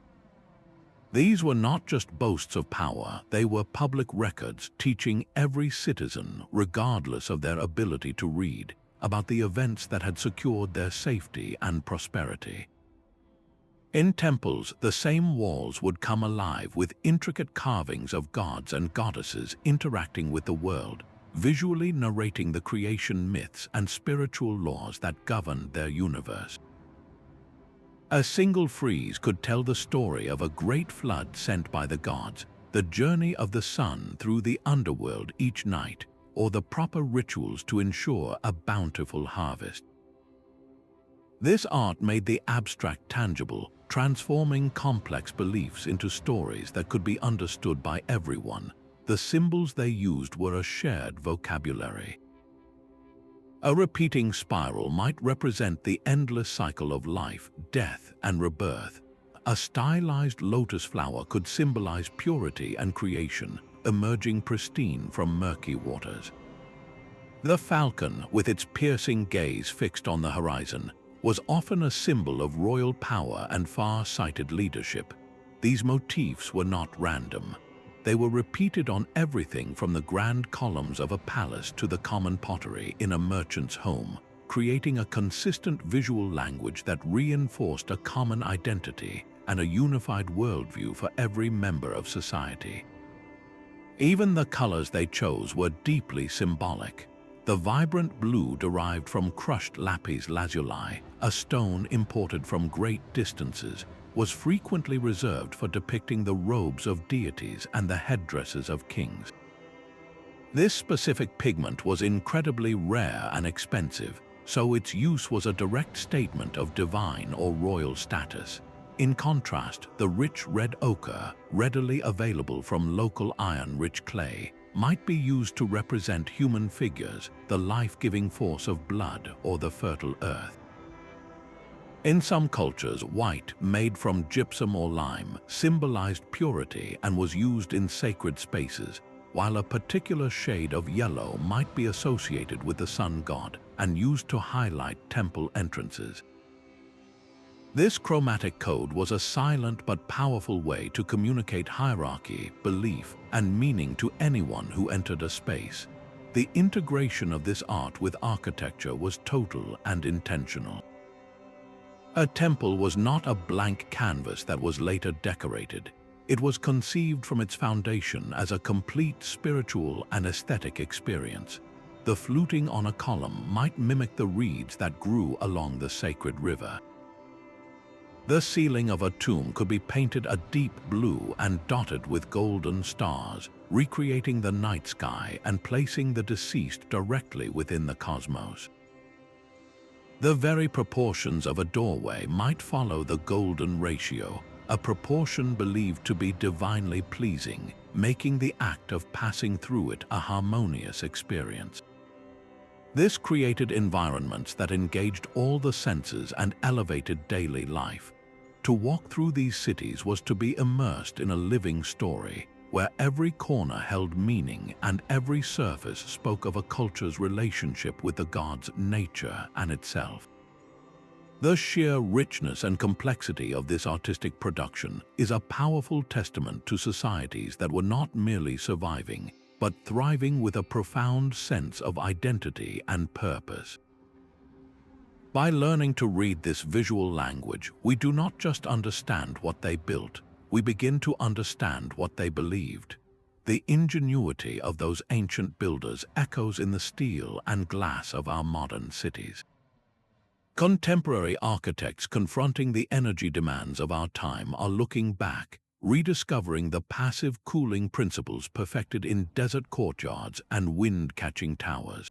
These were not just boasts of power, they were public records teaching every citizen, regardless of their ability to read, about the events that had secured their safety and prosperity. In temples, the same walls would come alive with intricate carvings of gods and goddesses interacting with the world, visually narrating the creation myths and spiritual laws that governed their universe. A single frieze could tell the story of a great flood sent by the gods, the journey of the sun through the underworld each night, or the proper rituals to ensure a bountiful harvest. This art made the abstract tangible, transforming complex beliefs into stories that could be understood by everyone. The symbols they used were a shared vocabulary. A repeating spiral might represent the endless cycle of life, death, and rebirth. A stylized lotus flower could symbolize purity and creation, emerging pristine from murky waters. The falcon, with its piercing gaze fixed on the horizon, was often a symbol of royal power and far-sighted leadership. These motifs were not random. They were repeated on everything from the grand columns of a palace to the common pottery in a merchant's home, creating a consistent visual language that reinforced a common identity and a unified worldview for every member of society. Even the colors they chose were deeply symbolic. The vibrant blue derived from crushed lapis lazuli, a stone imported from great distances, was frequently reserved for depicting the robes of deities and the headdresses of kings. This specific pigment was incredibly rare and expensive, so its use was a direct statement of divine or royal status. In contrast, the rich red ochre, readily available from local iron-rich clay, might be used to represent human figures, the life-giving force of blood or the fertile earth. In some cultures, white, made from gypsum or lime, symbolized purity and was used in sacred spaces, while a particular shade of yellow might be associated with the sun god and used to highlight temple entrances. This chromatic code was a silent but powerful way to communicate hierarchy, belief, and meaning to anyone who entered a space. The integration of this art with architecture was total and intentional. A temple was not a blank canvas that was later decorated. It was conceived from its foundation as a complete spiritual and aesthetic experience. The fluting on a column might mimic the reeds that grew along the sacred river. The ceiling of a tomb could be painted a deep blue and dotted with golden stars, recreating the night sky and placing the deceased directly within the cosmos. The very proportions of a doorway might follow the golden ratio, a proportion believed to be divinely pleasing, making the act of passing through it a harmonious experience. This created environments that engaged all the senses and elevated daily life. To walk through these cities was to be immersed in a living story, where every corner held meaning and every surface spoke of a culture's relationship with the gods, nature, and itself. The sheer richness and complexity of this artistic production is a powerful testament to societies that were not merely surviving, but thriving with a profound sense of identity and purpose. By learning to read this visual language, we do not just understand what they built, we begin to understand what they believed. The ingenuity of those ancient builders echoes in the steel and glass of our modern cities. Contemporary architects confronting the energy demands of our time are looking back, rediscovering the passive cooling principles perfected in desert courtyards and wind-catching towers.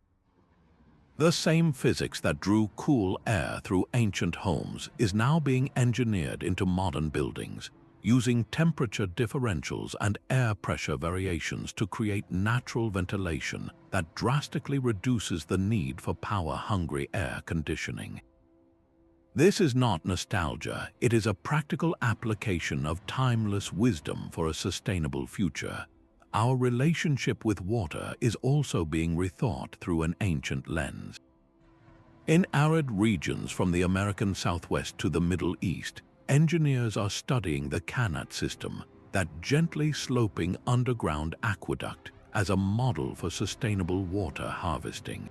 The same physics that drew cool air through ancient homes is now being engineered into modern buildings, using temperature differentials and air pressure variations to create natural ventilation that drastically reduces the need for power-hungry air conditioning. This is not nostalgia, it is a practical application of timeless wisdom for a sustainable future. Our relationship with water is also being rethought through an ancient lens. In arid regions from the American Southwest to the Middle East, engineers are studying the Qanat system, that gently sloping underground aqueduct, as a model for sustainable water harvesting.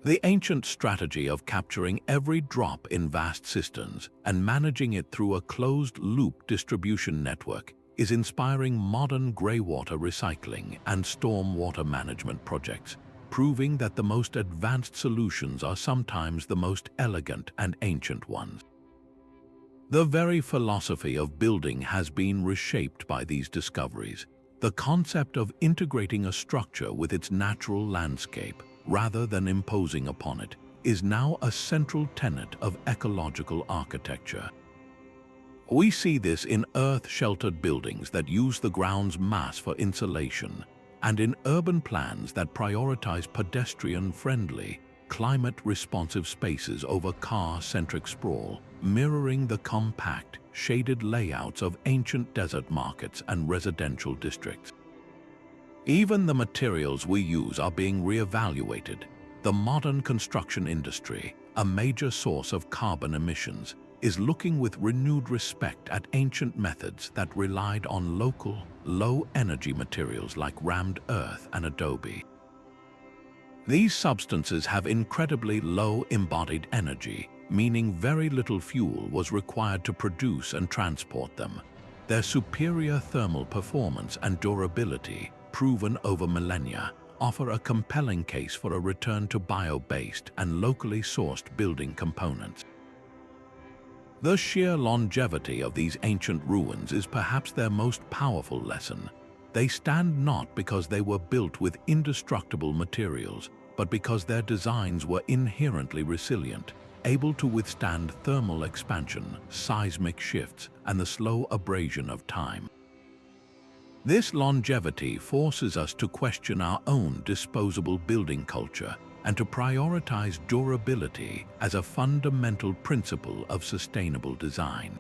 The ancient strategy of capturing every drop in vast cisterns and managing it through a closed-loop distribution network is inspiring modern greywater recycling and stormwater management projects, proving that the most advanced solutions are sometimes the most elegant and ancient ones. The very philosophy of building has been reshaped by these discoveries. The concept of integrating a structure with its natural landscape, rather than imposing upon it, is now a central tenet of ecological architecture. We see this in earth-sheltered buildings that use the ground's mass for insulation, and in urban plans that prioritize pedestrian-friendly, climate-responsive spaces over car-centric sprawl, mirroring the compact, shaded layouts of ancient desert markets and residential districts. Even the materials we use are being reevaluated. The modern construction industry, a major source of carbon emissions, is looking with renewed respect at ancient methods that relied on local, low-energy materials like rammed earth and adobe. These substances have incredibly low embodied energy, meaning very little fuel was required to produce and transport them. Their superior thermal performance and durability, proven over millennia, offer a compelling case for a return to bio-based and locally sourced building components. The sheer longevity of these ancient ruins is perhaps their most powerful lesson. They stand not because they were built with indestructible materials, but because their designs were inherently resilient, able to withstand thermal expansion, seismic shifts, and the slow abrasion of time. This longevity forces us to question our own disposable building culture and to prioritize durability as a fundamental principle of sustainable design.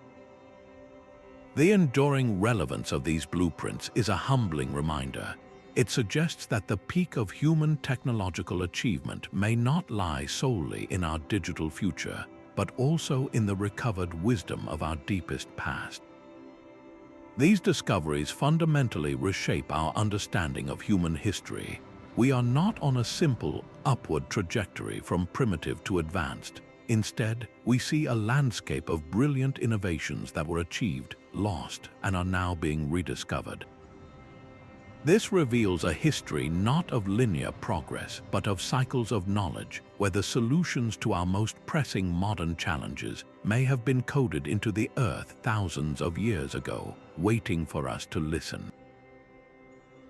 The enduring relevance of these blueprints is a humbling reminder. It suggests that the peak of human technological achievement may not lie solely in our digital future, but also in the recovered wisdom of our deepest past. These discoveries fundamentally reshape our understanding of human history. We are not on a simple upward trajectory from primitive to advanced. Instead, we see a landscape of brilliant innovations that were achieved, lost, and are now being rediscovered. This reveals a history not of linear progress, but of cycles of knowledge, where the solutions to our most pressing modern challenges may have been coded into the earth thousands of years ago, waiting for us to listen.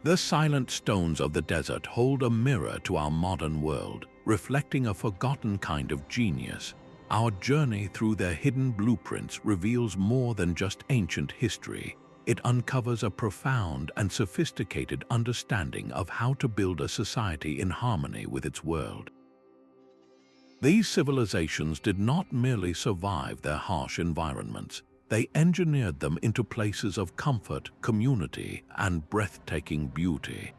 The silent stones of the desert hold a mirror to our modern world, reflecting a forgotten kind of genius. Our journey through their hidden blueprints reveals more than just ancient history. It uncovers a profound and sophisticated understanding of how to build a society in harmony with its world. These civilizations did not merely survive their harsh environments. They engineered them into places of comfort, community, and breathtaking beauty.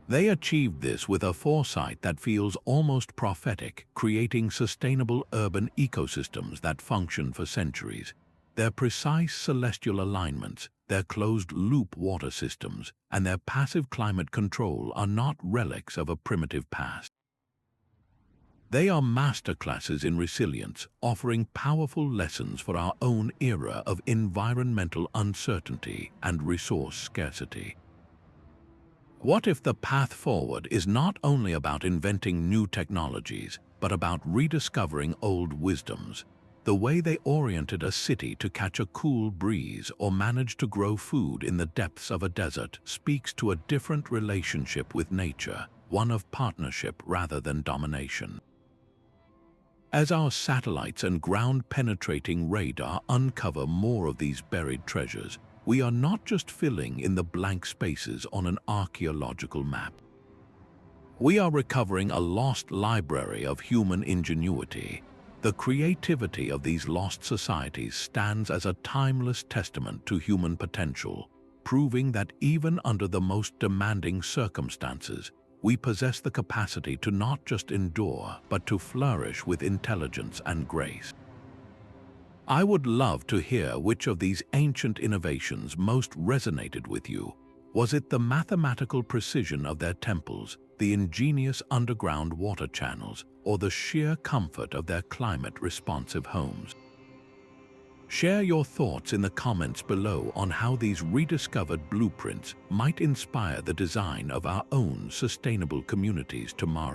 They achieved this with a foresight that feels almost prophetic, creating sustainable urban ecosystems that function for centuries. Their precise celestial alignments, their closed-loop water systems, and their passive climate control are not relics of a primitive past. They are masterclasses in resilience, offering powerful lessons for our own era of environmental uncertainty and resource scarcity. What if the path forward is not only about inventing new technologies, but about rediscovering old wisdoms? The way they oriented a city to catch a cool breeze or managed to grow food in the depths of a desert speaks to a different relationship with nature, one of partnership rather than domination. As our satellites and ground-penetrating radar uncover more of these buried treasures, we are not just filling in the blank spaces on an archaeological map. We are recovering a lost library of human ingenuity. The creativity of these lost societies stands as a timeless testament to human potential, proving that even under the most demanding circumstances, we possess the capacity to not just endure, but to flourish with intelligence and grace. I would love to hear which of these ancient innovations most resonated with you. Was it the mathematical precision of their temples, the ingenious underground water channels, or the sheer comfort of their climate-responsive homes? Share your thoughts in the comments below on how these rediscovered blueprints might inspire the design of our own sustainable communities tomorrow.